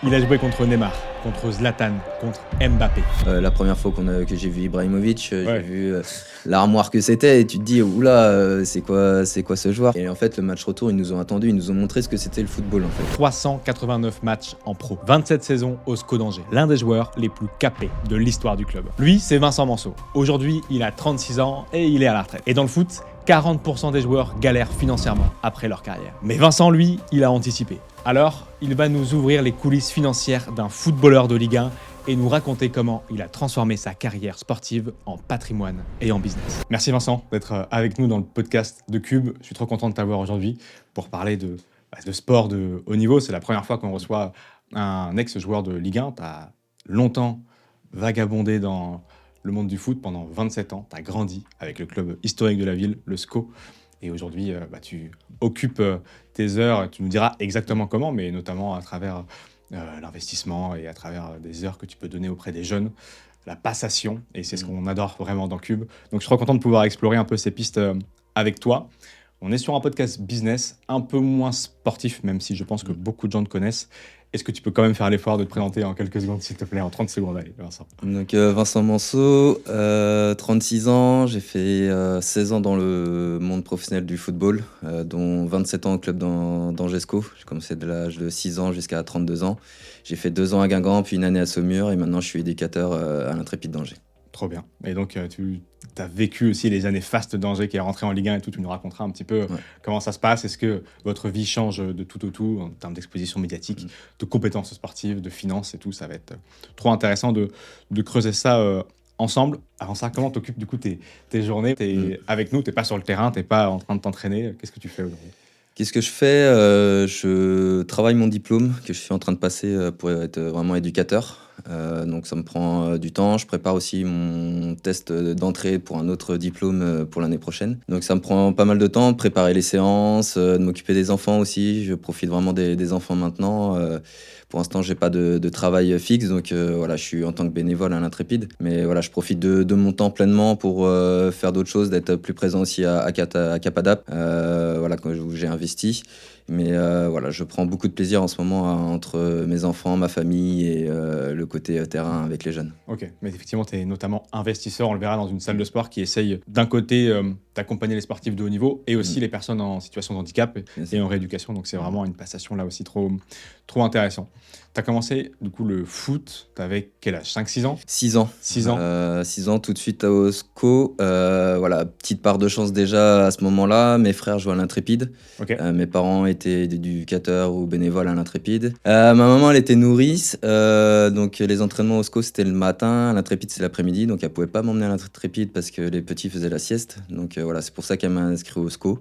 Il a joué contre Neymar, contre Zlatan, contre Mbappé. La première fois que j'ai vu Ibrahimovic, Ouais. j'ai vu l'armoire que c'était et tu te dis oula, c'est quoi ce joueur? Et en fait le match retour, ils nous ont attendus, ils nous ont montré ce que c'était le football en fait. 389 matchs en pro, 27 saisons au SCO d'Angers, l'un des joueurs les plus capés de l'histoire du club. Lui, c'est Vincent Manceau. Aujourd'hui, il a 36 ans et il est à la retraite. Et dans le foot, 40% des joueurs galèrent financièrement après leur carrière. Mais Vincent, lui, il a anticipé. Alors, il va nous ouvrir les coulisses financières d'un footballeur de Ligue 1 et nous raconter comment il a transformé sa carrière sportive en patrimoine et en business. Merci Vincent d'être avec nous dans le podcast de Cube. Je suis trop content de t'avoir aujourd'hui pour parler de sport de haut niveau. C'est la première fois qu'on reçoit un ex-joueur de Ligue 1. Tu as longtemps vagabondé dans le monde du foot pendant 27 ans. Tu as grandi avec le club historique de la ville, le SCO. Et aujourd'hui, tu occupes tes heures, tu nous diras exactement comment, mais notamment à travers l'investissement et à travers des heures que tu peux donner auprès des jeunes, la passation, et c'est ce qu'on adore vraiment dans Cube. Donc je suis trop content de pouvoir explorer un peu ces pistes avec toi. On est sur un podcast business, un peu moins sportif, même si je pense que beaucoup de gens te connaissent. Est-ce que tu peux quand même faire l'effort de te présenter en quelques secondes, s'il te plaît, en 30 secondes, allez, Vincent. Donc Vincent Manceau, 36 ans, j'ai fait 16 ans dans le monde professionnel du football, dont 27 ans au club d'Angesco. J'ai commencé de l'âge de 6 ans jusqu'à 32 ans. J'ai fait 2 ans à Guingamp, puis une année à Saumur, et maintenant je suis éducateur à l'Intrépide d'Angers. Trop bien. Et donc, tu as vécu aussi les années fastes d'Angers qui est rentré en Ligue 1 et tout. Tu nous raconteras un petit peu comment ça se passe. Est-ce que votre vie change de tout au tout en termes d'exposition médiatique, de compétences sportives, de finances et tout. Ça va être trop intéressant de creuser ça ensemble. Avant ça, comment t'occupes du coup tes journées? T'es avec nous, t'es pas sur le terrain, t'es pas en train de t'entraîner. Qu'est-ce que tu fais aujourd'hui? Qu'est-ce que je fais? Je travaille mon diplôme que je suis en train de passer pour être vraiment éducateur. Donc ça me prend du temps. Je prépare aussi mon test d'entrée pour un autre diplôme pour l'année prochaine. Donc ça me prend pas mal de temps de préparer les séances, de m'occuper des enfants aussi. Je profite vraiment des enfants maintenant. Pour l'instant, j'ai pas de travail fixe, donc voilà, je suis en tant que bénévole à l'Intrépide. Mais voilà, je profite de mon temps pleinement pour faire d'autres choses, d'être plus présent aussi à Capadap, voilà, où j'ai investi. Mais voilà, je prends beaucoup de plaisir en ce moment entre mes enfants, ma famille et le côté terrain avec les jeunes. Ok, mais effectivement, tu es notamment investisseur, on le verra, dans une salle de sport qui essaye d'un côté d'accompagner les sportifs de haut niveau et aussi les personnes en situation de handicap et en rééducation. Donc c'est vraiment une passation là aussi trop intéressant. Tu as commencé du coup le foot, tu avais quel âge? 5-6 ans? 6 ans. 6 ans. 6 ans tout de suite au SCO. Voilà, petite part de chance déjà à ce moment-là. Mes frères jouaient à l'Intrépide. Ok. Mes parents étaient éducateurs ou bénévoles à l'Intrépide. Ma maman, elle était nourrice. Donc les entraînements au SCO, c'était le matin. À l'Intrépide, c'est l'après-midi. Donc elle pouvait pas m'emmener à l'Intrépide parce que les petits faisaient la sieste. Donc voilà, c'est pour ça qu'elle m'a inscrit au SCO.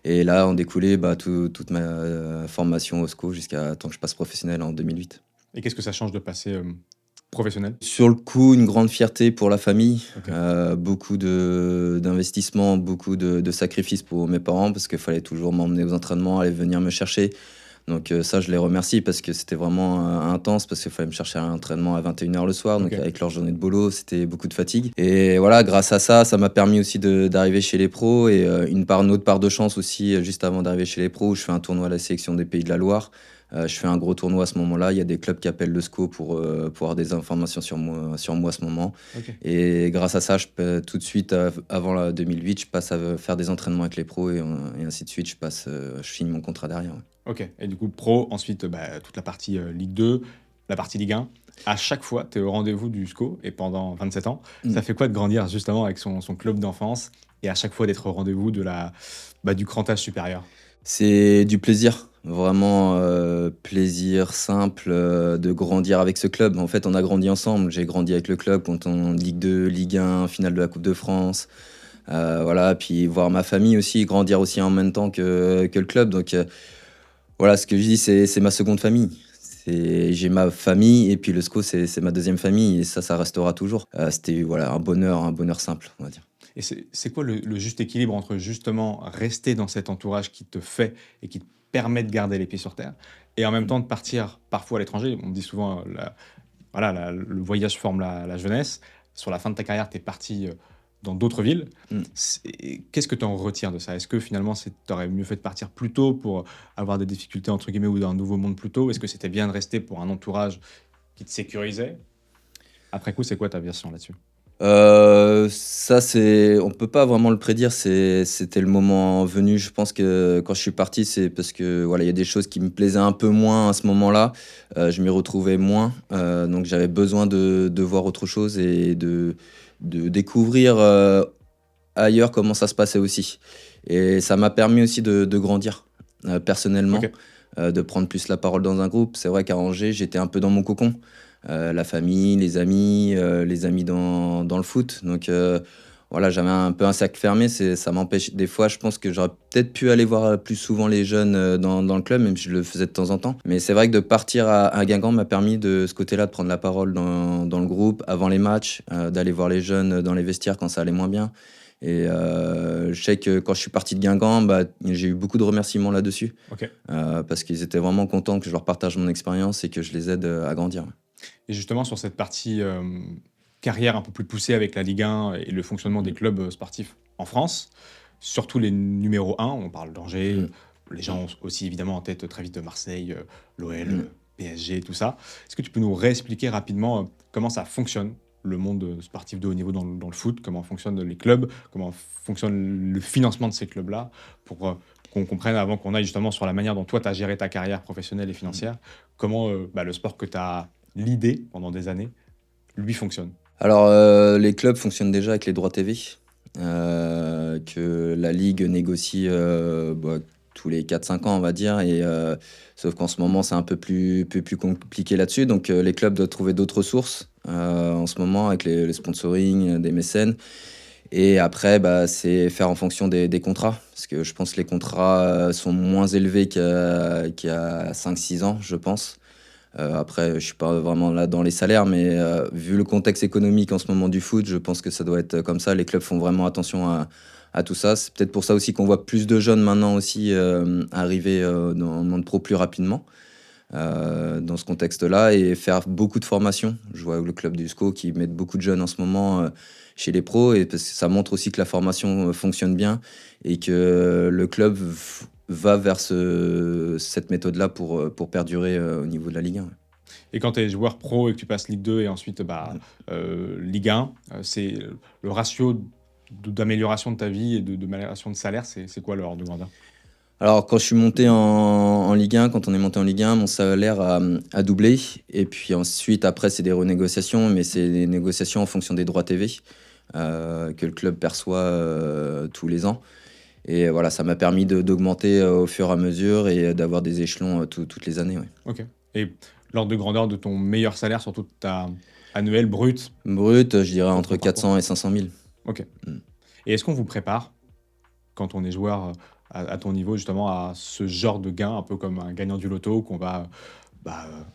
Et là, on découlait toute ma formation au SCO jusqu'à temps que je passe professionnel en 2008. Et qu'est-ce que ça change de passer professionnel? Sur le coup, une grande fierté pour la famille, Ok. beaucoup d'investissements, beaucoup de sacrifices pour mes parents parce qu'il fallait toujours m'emmener aux entraînements, aller venir me chercher. Donc ça, je les remercie parce que c'était vraiment intense parce qu'il fallait me chercher à l'entraînement à 21h le soir. Donc Ok. avec leur journée de boulot, c'était beaucoup de fatigue. Et voilà, grâce à ça, ça m'a permis aussi d'arriver chez les pros et une autre part de chance aussi juste avant d'arriver chez les pros où je fais un tournoi à la sélection des Pays de la Loire. Je fais un gros tournoi à ce moment-là. Il y a des clubs qui appellent le SCO pour avoir des informations sur moi à ce moment. Ok. Et grâce à ça, tout de suite, avant la 2008, je passe à faire des entraînements avec les pros et ainsi de suite. Je finis mon contrat derrière. Ouais. Ok. Et du coup, pro, ensuite, toute la partie Ligue 2, la partie Ligue 1. À chaque fois, tu es au rendez-vous du SCO et pendant 27 ans. Ça fait quoi de grandir justement avec son club d'enfance et à chaque fois d'être au rendez-vous du grand âge supérieur? C'est du plaisir, vraiment plaisir simple de grandir avec ce club. En fait, on a grandi ensemble. J'ai grandi avec le club quand on Ligue 2, Ligue 1, finale de la Coupe de France. Voilà, puis voir ma famille aussi, grandir aussi en même temps que le club. Donc voilà, ce que je dis, c'est ma seconde famille. J'ai ma famille et puis le SCO, c'est ma deuxième famille et ça restera toujours. C'était voilà, un bonheur simple, on va dire. Et c'est quoi le juste équilibre entre justement rester dans cet entourage qui te fait et qui te permet de garder les pieds sur terre et en même temps de partir parfois à l'étranger? On dit souvent, le voyage forme la jeunesse. Sur la fin de ta carrière, tu es parti dans d'autres villes. Mm. Qu'est-ce que tu en retires de ça? Est-ce que finalement, tu aurais mieux fait de partir plus tôt pour avoir des difficultés, entre guillemets, ou d'un nouveau monde plus tôt? Est-ce que c'était bien de rester pour un entourage qui te sécurisait? Après coup, c'est quoi ta version là-dessus? Ça, on peut pas vraiment le prédire. C'était le moment venu. Je pense que quand je suis parti, c'est parce que voilà, il y a des choses qui me plaisaient un peu moins à ce moment-là. Je m'y retrouvais moins, donc j'avais besoin de voir autre chose et de découvrir ailleurs comment ça se passait aussi. Et ça m'a permis aussi de grandir personnellement, Ok. de prendre plus la parole dans un groupe. C'est vrai qu'à Angers, j'étais un peu dans mon cocon. La famille, les amis dans le foot. Donc voilà, j'avais un peu un cercle fermé. Ça m'empêche. Des fois, je pense que j'aurais peut-être pu aller voir plus souvent les jeunes dans le club, même si je le faisais de temps en temps. Mais c'est vrai que de partir à Guingamp m'a permis de ce côté-là de prendre la parole dans le groupe, avant les matchs, d'aller voir les jeunes dans les vestiaires quand ça allait moins bien. Et je sais que quand je suis parti de Guingamp, bah, j'ai eu beaucoup de remerciements là-dessus, Ok. parce qu'ils étaient vraiment contents que je leur partage mon expérience et que je les aide à grandir. Et justement, sur cette partie carrière un peu plus poussée avec la Ligue 1 et le fonctionnement des clubs sportifs en France, surtout les numéros 1, on parle d'Angers, Mm. les gens ont aussi évidemment en tête très vite de Marseille, l'OL, Mm. PSG, tout ça. Est-ce que tu peux nous réexpliquer rapidement comment ça fonctionne, le monde sportif de haut niveau dans le foot, comment fonctionnent les clubs, comment fonctionne le financement de ces clubs-là, pour qu'on comprenne avant qu'on aille justement sur la manière dont toi tu as géré ta carrière professionnelle et financière, comment le sport que tu as l'idée pendant des années, lui fonctionne. Alors, les clubs fonctionnent déjà avec les droits TV, que la Ligue négocie bah, tous les 4-5 ans, on va dire. Sauf qu'en ce moment, c'est un peu plus compliqué là-dessus. Donc, les clubs doivent trouver d'autres sources en ce moment avec les sponsoring, des mécènes. Et après, bah, c'est faire en fonction des contrats. Parce que je pense que les contrats sont moins élevés qu'il y a 5-6 ans, je pense. Après, je suis pas vraiment là dans les salaires, mais vu le contexte économique en ce moment du foot, je pense que ça doit être comme ça. Les clubs font vraiment attention à tout ça. C'est peut-être pour ça aussi qu'on voit plus de jeunes maintenant aussi arriver dans le monde pro plus rapidement dans ce contexte-là et faire beaucoup de formations. Je vois le club du SCO qui met beaucoup de jeunes en ce moment chez les pros et parce que ça montre aussi que la formation fonctionne bien et que le club va vers cette méthode-là pour perdurer au niveau de la Ligue 1. Et quand tu es joueur pro et que tu passes Ligue 2 et ensuite Ligue 1, c'est le ratio d'amélioration de ta vie et d'amélioration de salaire, c'est quoi l'ordre de grandeur? Alors, quand je suis monté en Ligue 1, quand on est monté en Ligue 1, mon salaire a doublé. Et puis ensuite, après, c'est des renégociations, mais c'est des négociations en fonction des droits TV que le club perçoit tous les ans. Et voilà, ça m'a permis d'augmenter au fur et à mesure et d'avoir des échelons toutes les années. Ouais. Ok. Et l'ordre de grandeur de ton meilleur salaire, surtout ta annuel brut Brut, je dirais sur entre ton parcours? 400 et 500 000. Ok. Mm. Et est-ce qu'on vous prépare, quand on est joueur à ton niveau, justement, à ce genre de gain, un peu comme un gagnant du loto qu'on va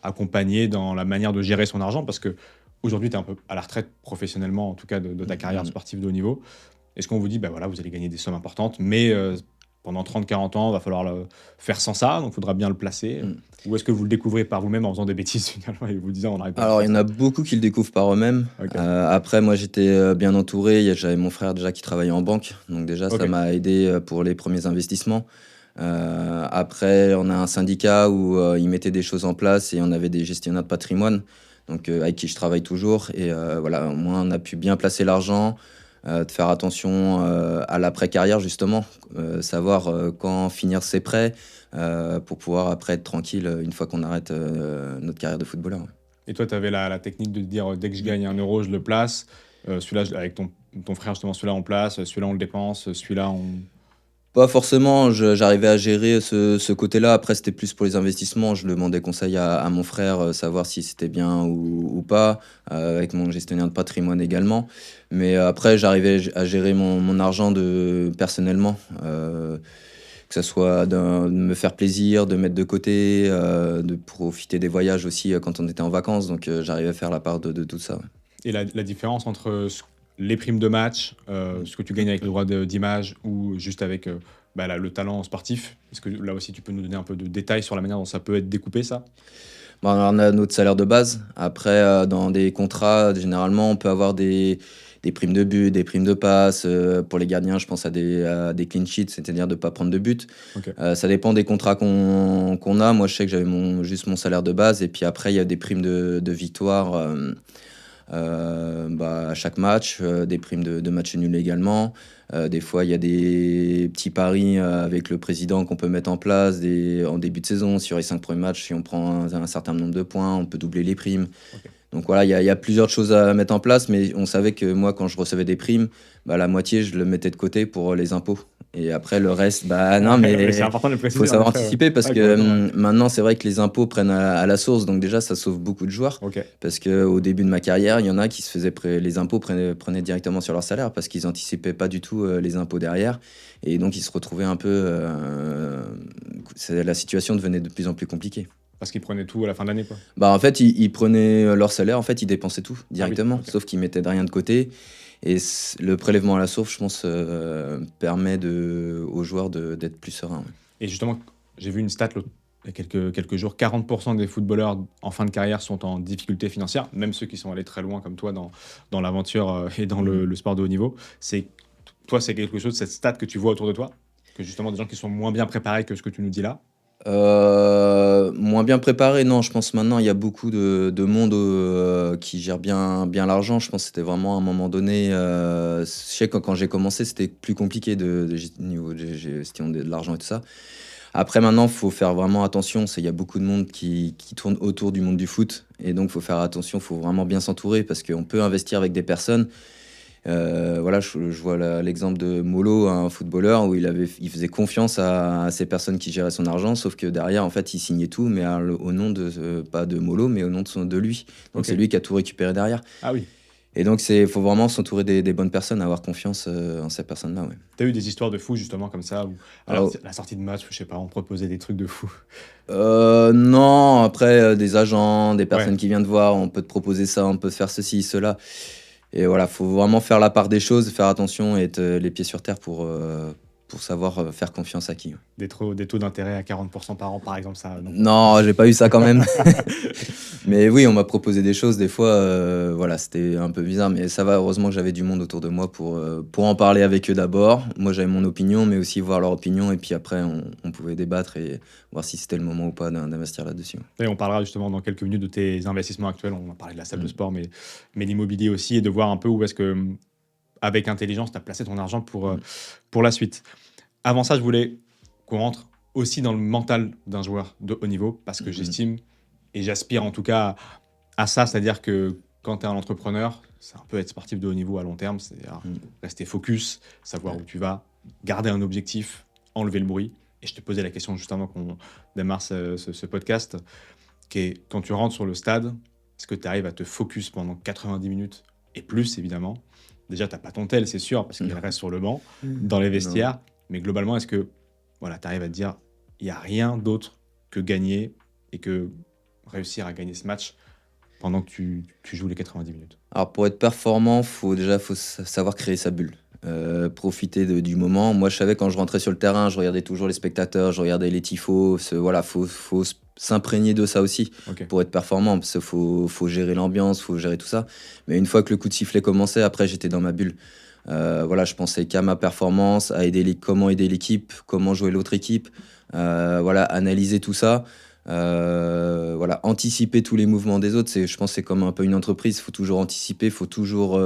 accompagner dans la manière de gérer son argent? Parce que aujourd'hui, tu es un peu à la retraite professionnellement, en tout cas de ta carrière Mm. sportive de haut niveau. Est-ce qu'on vous dit, bah voilà, vous allez gagner des sommes importantes, mais pendant 30-40 ans, il va falloir le faire sans ça, donc il faudra bien le placer? Mm. Ou est-ce que vous le découvrez par vous-même en faisant des bêtises finalement et vous disant, on n'arrive pas à Alors, il faire y en ça? a beaucoup qui le découvrent par eux-mêmes. Ok. Après, moi, j'étais bien entouré. J'avais mon frère déjà qui travaillait en banque. Donc déjà, ça Ok. m'a aidé pour les premiers investissements. Après, on a un syndicat où ils mettaient des choses en place et on avait des gestionnaires de patrimoine, donc avec qui je travaille toujours. Et voilà, au moins, on a pu bien placer l'argent, de faire attention à l'après-carrière, justement, savoir quand finir ses prêts pour pouvoir après être tranquille une fois qu'on arrête notre carrière de footballeur. Ouais. Et toi, tu avais la technique de te dire, dès que je gagne 1 euro, je le place. Celui-là, avec ton frère, justement, celui-là, on place. Celui-là, on le dépense. Celui-là, on... Pas forcément, j'arrivais à gérer ce côté-là. Après, c'était plus pour les investissements. Je demandais conseil à mon frère, savoir si c'était bien ou pas, avec mon gestionnaire de patrimoine également. Mais après, j'arrivais à gérer mon argent personnellement, que ce soit de me faire plaisir, de mettre de côté, de profiter des voyages aussi quand on était en vacances. Donc, j'arrivais à faire la part de tout ça. Ouais. Et la différence entre les primes de match, ce que tu gagnes avec le droit d'image ou juste avec le talent sportif, est-ce que là aussi tu peux nous donner un peu de détails sur la manière dont ça peut être découpé, ça? Bon, on a notre salaire de base. Après, dans des contrats, généralement, on peut avoir des des primes de but, des primes de passe. Pour les gardiens, je pense à des clean sheets, c'est-à-dire de ne pas prendre de but. Ok. Ça dépend des contrats qu'on a. Moi, je sais que j'avais juste mon salaire de base. Et puis après, il y a des primes de victoire à chaque match, des primes de match nul également. Des fois, il y a des petits paris avec le président qu'on peut mettre en place en début de saison. Sur les 5 premiers matchs, si on prend un certain nombre de points, on peut doubler les primes. Ok. Donc voilà, il y a plusieurs choses à mettre en place, mais on savait que moi, quand je recevais des primes, la moitié, je le mettais de côté pour les impôts. Et après, le reste, non, mais C'est important de le il préciser. faut savoir en effet, anticiper parce que complètement, ouais. maintenant, c'est vrai que les impôts prennent à la source. Donc déjà, ça sauve beaucoup de joueurs. Ok. Parce qu'au début de ma carrière, il y en a qui se faisaient les impôts prenaient directement sur leur salaire parce qu'ils anticipaient pas du tout les impôts derrière. Et donc, ils se retrouvaient un peu. La situation devenait de plus en plus compliquée. Parce qu'ils prenaient tout à la fin de l'année, quoi. En fait, ils prenaient leur salaire, en fait, ils dépensaient tout directement, Ah oui, ok. sauf qu'ils mettaient de rien de côté. Et le prélèvement à la source, je pense, permet aux joueurs d'être plus sereins. Ouais. Et justement, j'ai vu une stat il y a quelques jours, 40% des footballeurs en fin de carrière sont en difficulté financière, même ceux qui sont allés très loin comme toi dans l'aventure et dans le sport de haut niveau. Toi, c'est quelque chose, cette stat que tu vois autour de toi, que justement des gens qui sont moins bien préparés que ce que tu nous dis là. Moins bien préparé, non. Je pense maintenant il y a beaucoup de monde qui gère bien l'argent. Je pense que c'était vraiment à un moment donné. Je sais que quand j'ai commencé, c'était plus compliqué niveau de gestion de l'argent et tout ça. Après, maintenant, il faut faire vraiment attention. Il y a beaucoup de monde qui tourne autour du monde du foot. Et donc, il faut faire attention. Il faut vraiment bien s'entourer parce qu'on peut investir avec des personnes. Voilà, je vois l'exemple de Molo, un footballeur, où il faisait confiance à ces personnes qui géraient son argent, sauf que derrière, en fait, il signait tout, mais au nom pas de Molo, mais au nom de lui. Donc, Ok. c'est lui qui a tout récupéré derrière. Ah oui. Et donc, faut vraiment s'entourer des bonnes personnes, avoir confiance en ces personnes-là. Ouais. T'as eu des histoires de fous justement comme ça, où Alors, la sortie de match, je sais pas, on proposait des trucs de fous. non, après, des agents, des personnes Ouais. qui viennent te voir, on peut te proposer ça, on peut te faire ceci, cela. Et voilà, faut vraiment faire la part des choses, faire attention et être les pieds sur terre pour savoir faire confiance à qui. Des taux d'intérêt à 40% par an, par exemple, ça. Non. Non, j'ai pas eu ça quand même. Mais oui, on m'a proposé des choses des fois. Voilà, c'était un peu bizarre, mais ça va. Heureusement que j'avais du monde autour de moi pour en parler avec eux d'abord. Moi, j'avais mon opinion, mais aussi voir leur opinion. Et puis après, on pouvait débattre et voir si c'était le moment ou pas d'investir là-dessus. Et on parlera justement dans quelques minutes de tes investissements actuels. On va parler de la salle de sport, mais l'immobilier aussi, et de voir un peu où est-ce que, avec intelligence, tu as placé ton argent pour la suite. Avant ça, je voulais qu'on rentre aussi dans le mental d'un joueur de haut niveau, parce que j'estime, et j'aspire en tout cas à ça, c'est-à-dire que quand tu es un entrepreneur, c'est un peu être sportif de haut niveau à long terme, c'est-à-dire rester focus, savoir où tu vas, garder un objectif, enlever le bruit. Et je te posais la question juste avant qu'on démarre ce podcast, qui est quand tu rentres sur le stade, est-ce que tu arrives à te focus pendant 90 minutes et plus, évidemment? Déjà, tu n'as pas ton tel, c'est sûr, parce qu'il reste sur le banc, dans les vestiaires. Non. Mais globalement, est-ce que voilà, tu arrives à te dire il n'y a rien d'autre que gagner et que réussir à gagner ce match pendant que tu joues les 90 minutes? Alors, pour être performant, faut savoir créer sa bulle. Profiter du moment. Moi, je savais quand je rentrais sur le terrain, je regardais toujours les spectateurs, je regardais les tifos. Voilà, faut s'imprégner de ça aussi pour être performant. Parce qu'il faut gérer l'ambiance, faut gérer tout ça. Mais une fois que le coup de sifflet commençait, après, j'étais dans ma bulle. Voilà, je pensais qu'à ma performance, à comment aider l'équipe, comment jouer l'autre équipe. Voilà, analyser tout ça. Voilà, anticiper tous les mouvements des autres. Je pense que c'est comme un peu une entreprise. Il faut toujours anticiper, il faut toujours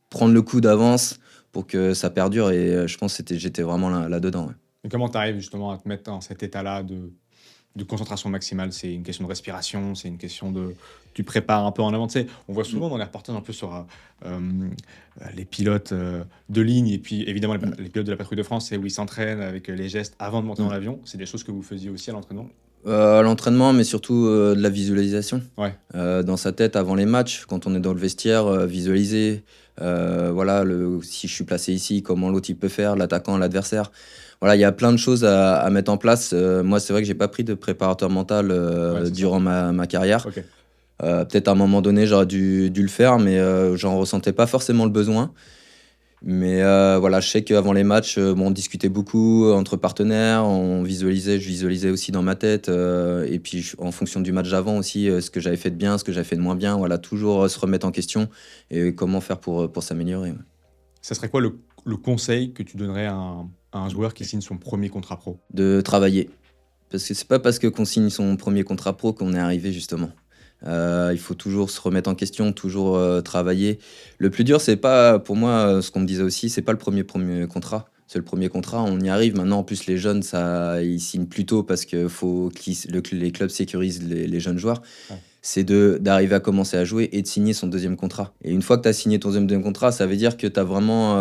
prendre le coup d'avance pour que ça perdure, et je pense que j'étais vraiment là-dedans. Ouais. Et comment tu arrives justement à te mettre dans cet état-là de concentration maximale? C'est une question de respiration, c'est une question de... Tu prépares un peu en avant. Tu sais, on voit souvent dans les reportages un peu sur les pilotes de ligne, et puis évidemment les pilotes de la patrouille de France, c'est où ils s'entraînent avec les gestes avant de monter dans l'avion. C'est des choses que vous faisiez aussi à l'entraînement? À l'entraînement, mais surtout de la visualisation. Ouais. Dans sa tête, avant les matchs, quand on est dans le vestiaire, visualiser. Voilà, si je suis placé ici, comment l'autre il peut faire, l'attaquant, l'adversaire. Voilà, il y a plein de choses à mettre en place. Moi, c'est vrai que j'ai pas pris de préparateur mental durant ma carrière. Okay. Peut-être à un moment donné, j'aurais dû le faire, mais j'en ressentais pas forcément le besoin. Mais voilà, je sais qu'avant les matchs, bon, on discutait beaucoup entre partenaires, je visualisais aussi dans ma tête, et puis en fonction du match d'avant aussi, ce que j'avais fait de bien, ce que j'avais fait de moins bien, voilà, toujours se remettre en question et comment faire pour s'améliorer. Ouais. Ça serait quoi le conseil que tu donnerais à un joueur qui signe son premier contrat pro? De travailler. Parce que c'est pas parce que qu'on signe son premier contrat pro qu'on est arrivé justement. Il faut toujours se remettre en question, toujours travailler. Le plus dur, c'est pas, pour moi, ce qu'on me disait aussi, c'est pas le premier contrat. C'est le premier contrat, on y arrive. Maintenant, en plus, les jeunes, ils signent plus tôt parce que faut les clubs sécurisent les jeunes joueurs. Ouais. C'est d'arriver à commencer à jouer et de signer son deuxième contrat. Et une fois que tu as signé ton deuxième contrat, ça veut dire que tu as vraiment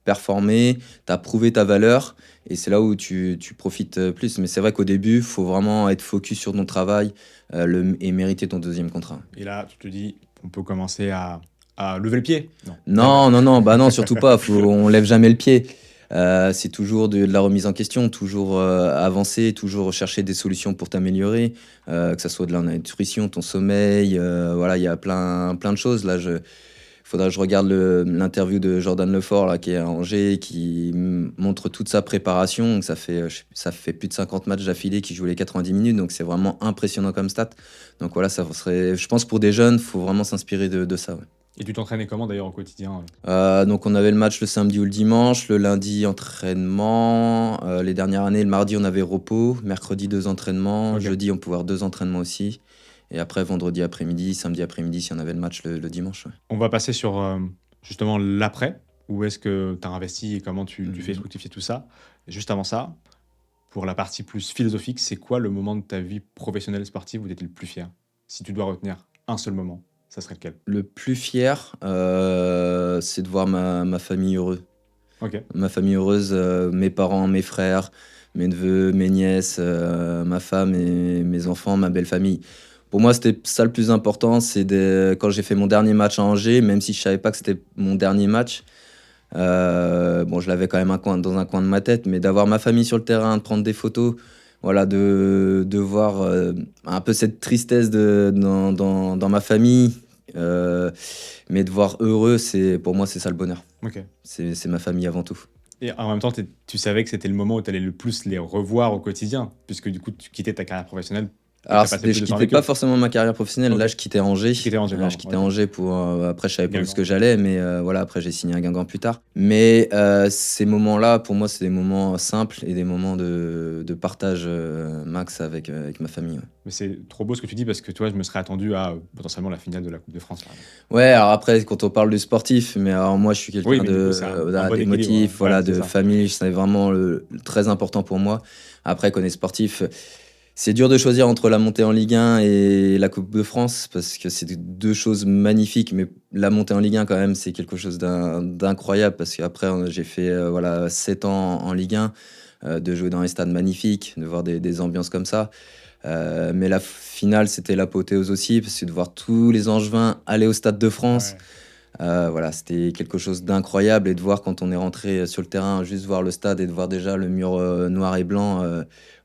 performé, tu as prouvé ta valeur et c'est là où tu profites plus. Mais c'est vrai qu'au début, il faut vraiment être focus sur ton travail et mériter ton deuxième contrat. Et là, tu te dis, on peut commencer à lever le pied? Non, bah non, surtout pas. On lève jamais le pied. C'est toujours de la remise en question, toujours avancer, toujours chercher des solutions pour t'améliorer, que ça soit de la nutrition, ton sommeil, voilà, il y a plein de choses. Là, faudra que je regarde l'interview de Jordan Lefort là, qui est à Angers, qui montre toute sa préparation. Donc, ça fait plus de 50 matchs d'affilée qu'il joue les 90 minutes, donc c'est vraiment impressionnant comme stat. Donc voilà, ça serait, je pense pour des jeunes, il faut vraiment s'inspirer de ça. Ouais. Et tu t'entraînais comment d'ailleurs au quotidien? Donc on avait le match le samedi ou le dimanche, le lundi entraînement, les dernières années le mardi on avait repos, mercredi 2 entraînements, Ok. jeudi on pouvait avoir 2 entraînements aussi, et après vendredi après-midi, samedi après-midi si on avait le match le dimanche. Ouais. On va passer sur justement l'après. Où est-ce que tu as investi et comment tu fais fructifier tout ça? Juste avant ça, pour la partie plus philosophique, c'est quoi le moment de ta vie professionnelle sportive où tu étais le plus fier? Si tu dois retenir un seul moment, ça serait lequel? Le plus fier, c'est de voir ma famille heureuse. Ok. Ma famille heureuse, mes parents, mes frères, mes neveux, mes nièces, ma femme et mes enfants, ma belle famille. Pour moi, c'était ça le plus important. Quand j'ai fait mon dernier match à Angers, même si je savais pas que c'était mon dernier match, bon, je l'avais quand même dans un coin de ma tête, mais d'avoir ma famille sur le terrain, de prendre des photos, voilà, de voir un peu cette tristesse dans ma famille, mais de voir heureux, pour moi, c'est ça le bonheur. Ok. C'est ma famille avant tout. Et en même temps, tu savais que c'était le moment où tu allais le plus les revoir au quotidien, puisque du coup, tu quittais ta carrière professionnelle. Et Alors, t'as passé plus je de temps quittais avec pas eux. forcément ma carrière professionnelle. Ok. Là, je quittais Angers. Tu quittais Angers, pardon, Je quittais ok. Angers pour. Après, je savais pas où Guingamp. ce que j'allais, mais voilà, après, j'ai signé à Guingamp plus tard. Mais ces moments-là, pour moi, c'est des moments simples et des moments de partage max avec ma famille. Ouais. Mais c'est trop beau ce que tu dis parce que tu vois, je me serais attendu à potentiellement la finale de la Coupe de France. Là. Ouais, alors après, quand on parle du sportif, mais alors moi, je suis quelqu'un Oui, mais du coup, c'est un bon équilibre, d'émotif, ouais. voilà, Ouais, c'est de ça. famille. C'est vraiment très important pour moi. Après, qu'on est sportif. C'est dur de choisir entre la montée en Ligue 1 et la Coupe de France parce que c'est deux choses magnifiques. Mais la montée en Ligue 1, quand même, c'est quelque chose d'incroyable parce qu'après, j'ai fait 7 ans en Ligue 1, de jouer dans les stades magnifiques, de voir des ambiances comme ça. Mais la finale, c'était l'apothéose aussi parce que de voir tous les Angevins aller au Stade de France. Ouais. Voilà, c'était quelque chose d'incroyable et de voir quand on est rentré sur le terrain, juste voir le stade et de voir déjà le mur noir et blanc,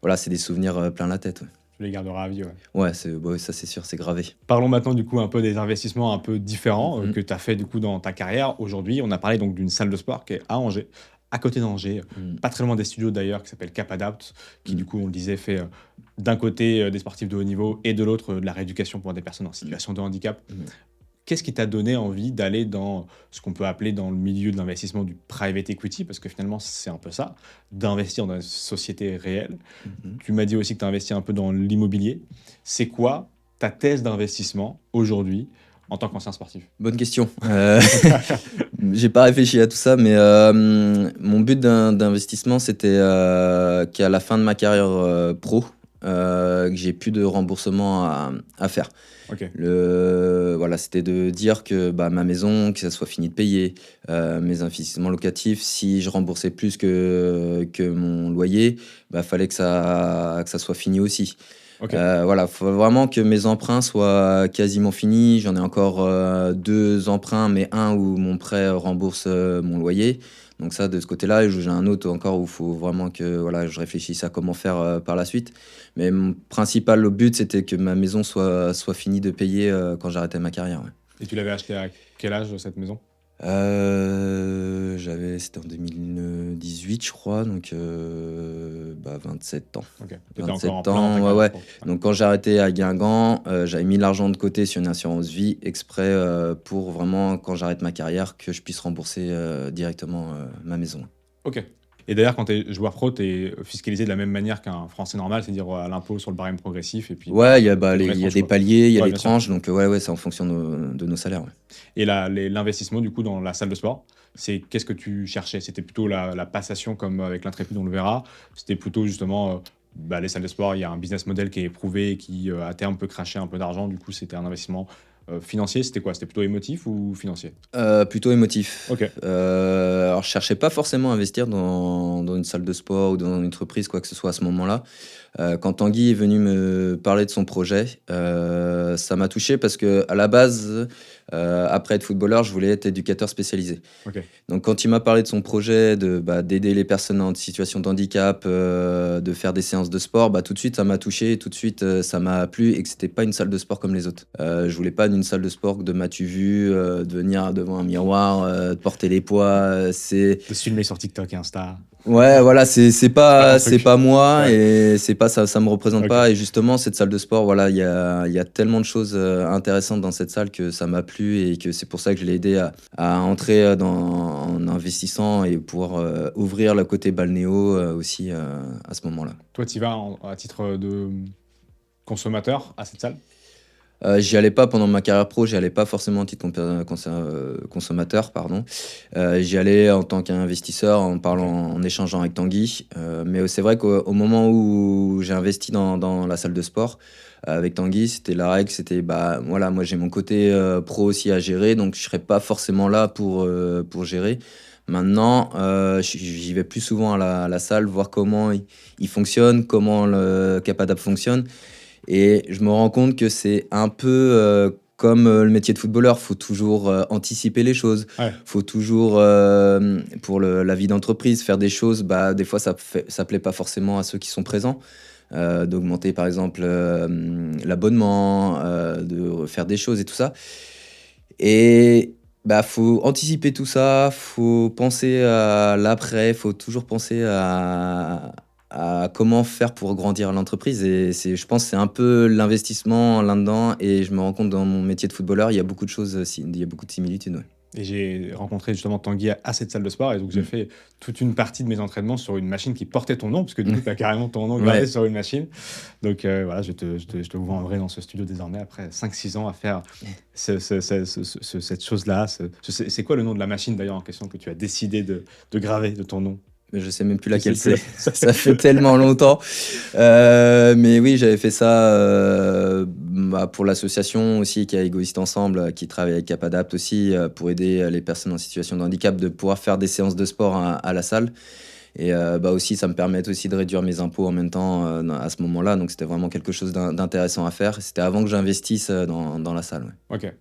voilà, c'est des souvenirs plein la tête. Ouais, Tu les garderas à vie, ouais. ouais, ça c'est sûr, c'est gravé. Parlons maintenant du coup un peu des investissements un peu différents Mhm. que tu as fait du coup dans ta carrière. Aujourd'hui, on a parlé donc d'une salle de sport qui est à Angers, à côté d'Angers, Mhm. pas très loin des studios d'ailleurs, qui s'appelle Cap Adapt, qui Mhm. du coup, on le disait, fait d'un côté des sportifs de haut niveau et de l'autre de la rééducation pour des personnes en situation de handicap. Mhm. Qu'est-ce qui t'a donné envie d'aller dans ce qu'on peut appeler dans le milieu de l'investissement du private equity? Parce que finalement, c'est un peu ça, d'investir dans une société réelle. Mhm. Tu m'as dit aussi que tu as investi un peu dans l'immobilier. C'est quoi ta thèse d'investissement aujourd'hui en tant qu'ancien sportif? Bonne question. J'ai pas réfléchi à tout ça, mais mon but d'investissement, c'était qu'à la fin de ma carrière pro, que j'ai plus de remboursement à faire. Ok. Voilà, c'était de dire que ma maison, que ça soit fini de payer, mes investissements locatifs, si je remboursais plus que mon loyer, fallait que ça soit fini aussi. Ok. Voilà, faut vraiment que mes emprunts soient quasiment finis. J'en ai encore 2 emprunts, mais un où mon prêt rembourse mon loyer. Donc ça, de ce côté-là, et j'ai un autre encore où il faut vraiment que voilà, je réfléchisse à comment faire par la suite. Mais mon principal but, c'était que ma maison soit finie de payer quand j'arrêtais ma carrière. Ouais. Et tu l'avais acheté à quel âge cette maison? c'était en 2018, je crois, donc 27 ans. Ok. 27 encore en plein ans, dans ta ouais, ouais. carrière pro. Donc quand j'ai arrêté à Guingamp, j'avais mis l'argent de côté sur une assurance vie exprès pour vraiment, quand j'arrête ma carrière, que je puisse rembourser directement ma maison. Ok. Et d'ailleurs, quand tu es joueur pro, tu es fiscalisé de la même manière qu'un Français normal, c'est-à-dire à l'impôt sur le barème progressif. Et puis, Ouais, il y a, t'es dans les il y a tranches, des quoi. paliers, il y a Ouais, des bien sûr. tranches, donc ouais, c'est en fonction de nos salaires. Ouais. Et l'investissement, du coup, dans la salle de sport, c'est qu'est-ce que tu cherchais? C'était plutôt la passation, comme avec l'Intrépide, on le verra. C'était plutôt justement les salles de sport, il y a un business model qui est éprouvé et qui, à terme, peut cracher un peu d'argent. Du coup, c'était un investissement financier. C'était quoi? C'était plutôt émotif ou financier? Plutôt émotif. Ok. Alors, je cherchais pas forcément à investir dans une salle de sport ou dans une entreprise, quoi que ce soit à ce moment-là. Quand Tanguy est venu me parler de son projet, ça m'a touché parce que à la base, après être footballeur, je voulais être éducateur spécialisé. Ok. Donc quand il m'a parlé de son projet d'aider les personnes en situation de handicap, de faire des séances de sport, tout de suite ça m'a touché, tout de suite ça m'a plu et que c'était pas une salle de sport comme les autres. Je voulais pas d'une salle de sport de m'as-tu vu, de venir devant un miroir, de porter les poids, c'est De se filmer sur TikTok et Insta. ouais, voilà, c'est Pas ton c'est truc. pas moi Ouais. et c'est pas ça, ça me représente Ok. pas. Et justement, cette salle de sport, voilà, il y a tellement de choses intéressantes dans cette salle que ça m'a plu et que c'est pour ça que je l'ai aidé à entrer en investissant et pouvoir ouvrir le côté balnéo aussi à ce moment-là. Toi, tu y vas à titre de consommateur à cette salle? J'y allais pas pendant ma carrière pro, j'y allais pas forcément en titre consommateur, pardon. J'y allais en tant qu'investisseur, en parlant, en échangeant avec Tanguy. Mais c'est vrai qu'au moment où j'ai investi dans la salle de sport avec Tanguy, c'était la règle, c'était voilà, moi j'ai mon côté pro aussi à gérer, donc je serais pas forcément là pour gérer. Maintenant, j'y vais plus souvent à la salle, voir comment il fonctionne, comment le Capadap fonctionne. Et je me rends compte que c'est un peu comme le métier de footballeur. Faut toujours anticiper les choses. Ouais. Faut toujours, pour la vie d'entreprise, faire des choses. Des fois, ça plaît pas forcément à ceux qui sont présents. D'augmenter, par exemple, l'abonnement, de faire des choses et tout ça. Et faut anticiper tout ça. Faut penser à l'après. Faut toujours penser à comment faire pour grandir l'entreprise. Et je pense que c'est un peu l'investissement là-dedans. Et je me rends compte dans mon métier de footballeur, il y a beaucoup de choses, il y a beaucoup de similitudes. Ouais. Et j'ai rencontré justement Tanguy à cette salle de sport. Et donc, j'ai fait toute une partie de mes entraînements sur une machine qui portait ton nom, parce que du coup, tu as carrément ton nom gravé sur une machine. Donc, voilà, je te vois en vrai dans ce studio désormais, après 5-6 ans à faire cette chose-là. C'est quoi le nom de la machine d'ailleurs en question que tu as décidé de graver de ton nom? Mais je sais même plus laquelle c'est. Ça fait tellement longtemps. Mais oui, j'avais fait ça pour l'association aussi qui a Égoïste Ensemble, qui travaille avec Capadapt aussi, pour aider les personnes en situation de handicap de pouvoir faire des séances de sport à la salle. Et aussi, ça me permet aussi de réduire mes impôts en même temps à ce moment-là. Donc, c'était vraiment quelque chose d'intéressant à faire. C'était avant que j'investisse dans la salle. Ouais. Ok.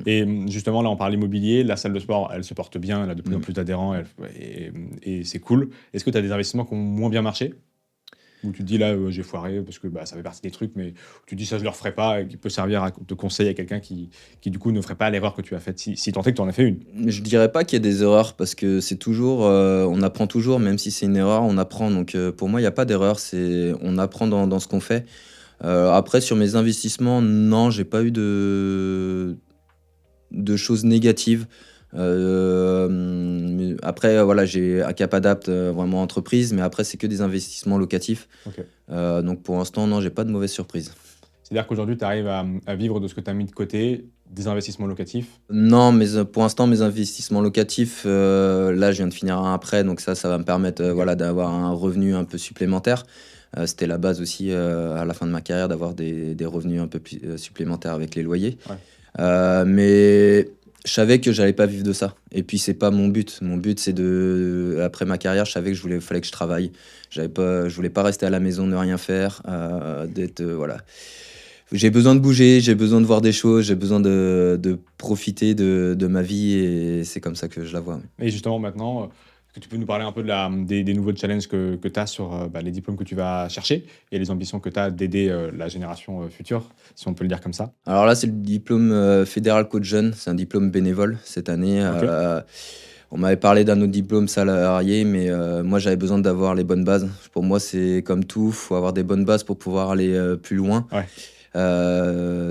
Et justement, là, on parle immobilier. La salle de sport, elle se porte bien. Elle a de plus en plus d'adhérents et c'est cool. Est-ce que tu as des investissements qui ont moins bien marché? Où tu te dis là, j'ai foiré parce que ça fait partie des trucs, mais tu te dis ça, je ne le referai pas et qui peut servir de conseil à quelqu'un qui du coup ne ferait pas l'erreur que tu as faite, si tant est que tu en as fait une. Je dirais pas qu'il y a des erreurs parce que c'est toujours, on apprend toujours, même si c'est une erreur, on apprend. Donc pour moi, il n'y a pas d'erreur, on apprend dans ce qu'on fait. Après, sur mes investissements, non, j'ai pas eu de choses négatives. Après, voilà, j'ai un Capadapt vraiment entreprise, mais après, c'est que des investissements locatifs. Ok. Donc pour l'instant, non, j'ai pas de mauvaise surprise. C'est-à-dire qu'aujourd'hui, tu arrives à vivre de ce que tu as mis de côté, des investissements locatifs? Non, mais pour l'instant, mes investissements locatifs, là, je viens de finir un prêt, donc ça va me permettre voilà, d'avoir un revenu un peu supplémentaire. C'était la base aussi à la fin de ma carrière d'avoir des revenus un peu plus supplémentaires avec les loyers. Ouais. Mais je savais que j'allais pas vivre de ça. Et puis c'est pas mon but. Mon but c'est après ma carrière, je savais que fallait que je travaille. Je voulais pas rester à la maison ne rien faire, voilà. J'ai besoin de bouger, j'ai besoin de voir des choses, j'ai besoin de profiter de ma vie et c'est comme ça que je la vois. Et justement, maintenant, est-ce que tu peux nous parler un peu des nouveaux challenges que tu as sur les diplômes que tu vas chercher et les ambitions que tu as d'aider la génération future, si on peut le dire comme ça? Alors là, c'est le diplôme fédéral coach jeune, c'est un diplôme bénévole cette année. Ok. On m'avait parlé d'un autre diplôme salarié, mais moi, j'avais besoin d'avoir les bonnes bases. Pour moi, c'est comme tout, il faut avoir des bonnes bases pour pouvoir aller plus loin. Ouais.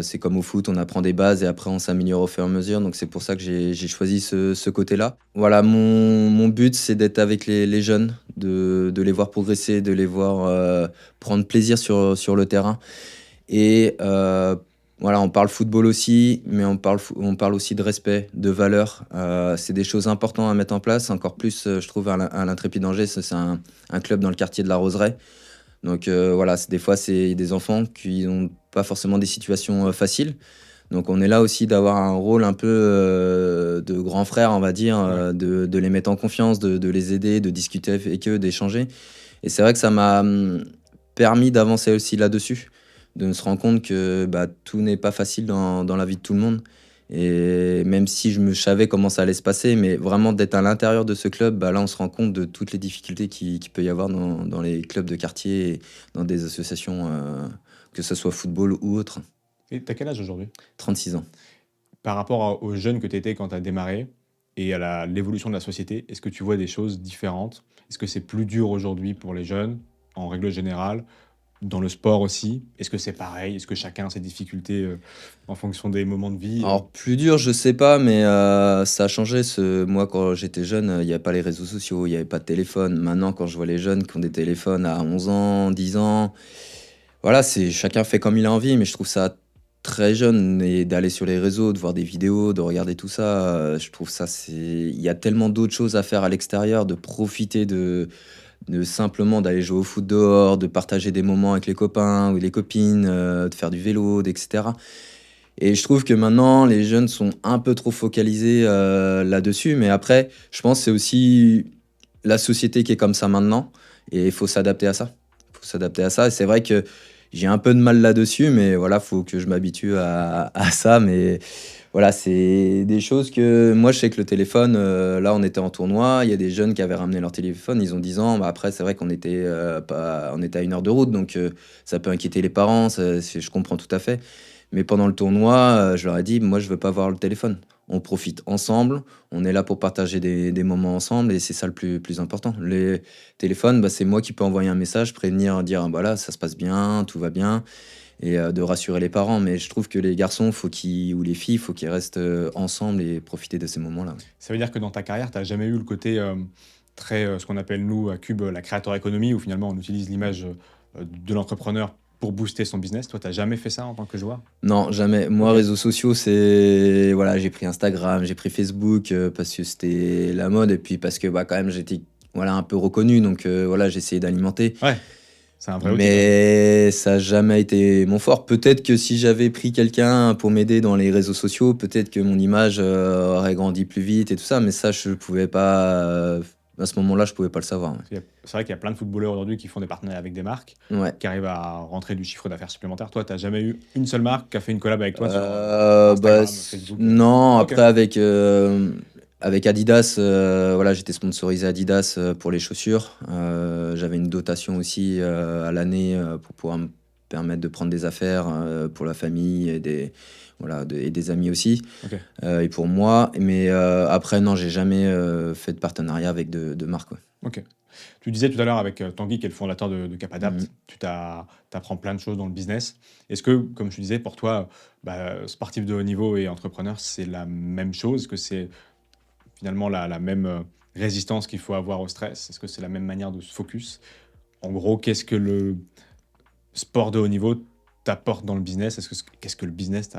C'est comme au foot, on apprend des bases et après on s'améliore au fur et à mesure. Donc c'est pour ça que j'ai choisi ce côté-là. Voilà, mon but, c'est d'être avec les jeunes, de les voir progresser, de les voir prendre plaisir sur le terrain. Et voilà, on parle football aussi, mais on parle aussi de respect, de valeur. C'est des choses importantes à mettre en place. Encore plus, je trouve, à l'Intrépide Angers, c'est un club dans le quartier de la Roseraie. Donc voilà, des fois, c'est des enfants qui n'ont pas forcément des situations faciles. Donc on est là aussi d'avoir un rôle un peu de grand frère, on va dire, de les mettre en confiance, de les aider, de discuter avec eux, d'échanger. Et c'est vrai que ça m'a permis d'avancer aussi là-dessus, de se rendre compte que tout n'est pas facile dans la vie de tout le monde. Et même si je savais comment ça allait se passer, mais vraiment d'être à l'intérieur de ce club, là on se rend compte de toutes les difficultés qu'il peut y avoir dans les clubs de quartier et dans des associations, que ce soit football ou autre. Et t'as quel âge aujourd'hui? 36 ans. Par rapport aux jeunes que tu étais quand tu as démarré et à l'évolution de la société, est-ce que tu vois des choses différentes? Est-ce que c'est plus dur aujourd'hui pour les jeunes, en règle générale, dans le sport aussi? Est-ce que c'est pareil? Est-ce que chacun a ses difficultés en fonction des moments de vie? Alors plus dur, je sais pas, mais ça a changé. Moi, quand j'étais jeune, il n'y avait pas les réseaux sociaux, il n'y avait pas de téléphone. Maintenant, quand je vois les jeunes qui ont des téléphones à 11 ans, 10 ans, voilà, chacun fait comme il a envie, mais je trouve ça très jeune et d'aller sur les réseaux, de voir des vidéos, de regarder tout ça, je trouve ça, il y a tellement d'autres choses à faire à l'extérieur, de profiter de simplement d'aller jouer au foot dehors, de partager des moments avec les copains ou les copines, de faire du vélo, etc. Et je trouve que maintenant, les jeunes sont un peu trop focalisés là-dessus. Mais après, je pense que c'est aussi la société qui est comme ça maintenant. Et il faut s'adapter à ça. Il faut s'adapter à ça. Et c'est vrai que j'ai un peu de mal là-dessus, mais voilà, il faut que je m'habitue à ça. Mais voilà, c'est des choses que moi, je sais que le téléphone, là, on était en tournoi. Il y a des jeunes qui avaient ramené leur téléphone. Ils ont 10 ans. Après, c'est vrai qu'on était, on était à 1 heure de route. Donc, ça peut inquiéter les parents. Je comprends tout à fait. Mais pendant le tournoi, je leur ai dit, moi, je veux pas voir le téléphone. On profite ensemble, on est là pour partager des moments ensemble et c'est ça le plus important. Les téléphones, c'est moi qui peux envoyer un message, prévenir, dire, voilà, ça se passe bien, tout va bien, et de rassurer les parents. Mais je trouve que les garçons, ou les filles, il faut qu'ils restent ensemble et profiter de ces moments-là. Ça veut dire que dans ta carrière, tu n'as jamais eu le côté très, ce qu'on appelle nous à Cube, la créateur économie, où finalement on utilise l'image de l'entrepreneur pour booster son business. Toi, tu n'as jamais fait ça en tant que joueur? Non, jamais. Moi, Ok. réseaux sociaux, c'est. Voilà, j'ai pris Instagram, j'ai pris Facebook parce que c'était la mode et puis parce que quand même j'étais voilà, un peu reconnu. Donc voilà, j'ai essayé d'alimenter. Ouais, c'est un vrai outil quand même. Mais ça n'a jamais été mon fort. Peut-être que si j'avais pris quelqu'un pour m'aider dans les réseaux sociaux, peut-être que mon image aurait grandi plus vite et tout ça. Mais ça, je pouvais pas. À ce moment-là, je pouvais pas le savoir. C'est vrai qu'il y a plein de footballeurs aujourd'hui qui font des partenariats avec des marques, Ouais. qui arrivent à rentrer du chiffre d'affaires supplémentaire. Toi, tu n'as jamais eu une seule marque qui a fait une collab avec toi sur Instagram, Facebook? Non, Ok. après avec Adidas, voilà, j'étais sponsorisé Adidas pour les chaussures. J'avais une dotation aussi à l'année pour pouvoir me permettre de prendre des affaires pour la famille et des amis aussi. Ok. Et pour moi. Mais après, non, j'ai jamais fait de partenariat avec de marques. Ouais. Ok. Tu disais tout à l'heure avec Tanguy, qui est le fondateur de Capadapt, Mhm. tu apprends plein de choses dans le business. Est-ce que, comme je te disais, pour toi, sportif de haut niveau et entrepreneur, c'est la même chose? Est-ce que c'est finalement la même résistance qu'il faut avoir au stress? Est-ce que c'est la même manière de se focus? En gros, qu'est-ce que le sport de haut niveau t'apporte dans le business? Qu'est-ce que le business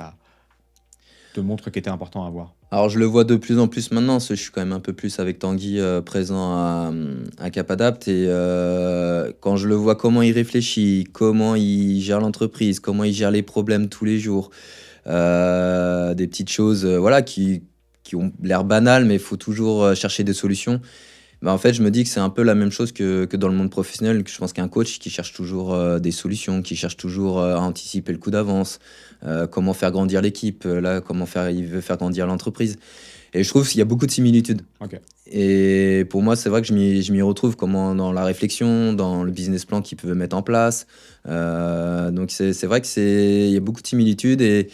te montre qui était important à avoir? Alors, je le vois de plus en plus maintenant, parce que je suis quand même un peu plus avec Tanguy présent à Capadapt. Et quand je le vois, comment il réfléchit, comment il gère l'entreprise, comment il gère les problèmes tous les jours, des petites choses voilà, qui ont l'air banales, mais il faut toujours chercher des solutions. En fait, je me dis que c'est un peu la même chose que dans le monde professionnel, que je pense qu'un coach qui cherche toujours des solutions, qui cherche toujours à anticiper le coup d'avance, comment faire grandir l'équipe, là, il veut faire grandir l'entreprise. Et je trouve qu'il y a beaucoup de similitudes. Ok. Et pour moi, c'est vrai que je m'y retrouve comment, dans la réflexion, dans le business plan qu'il peut mettre en place. Donc c'est vrai qu'il y a beaucoup de similitudes et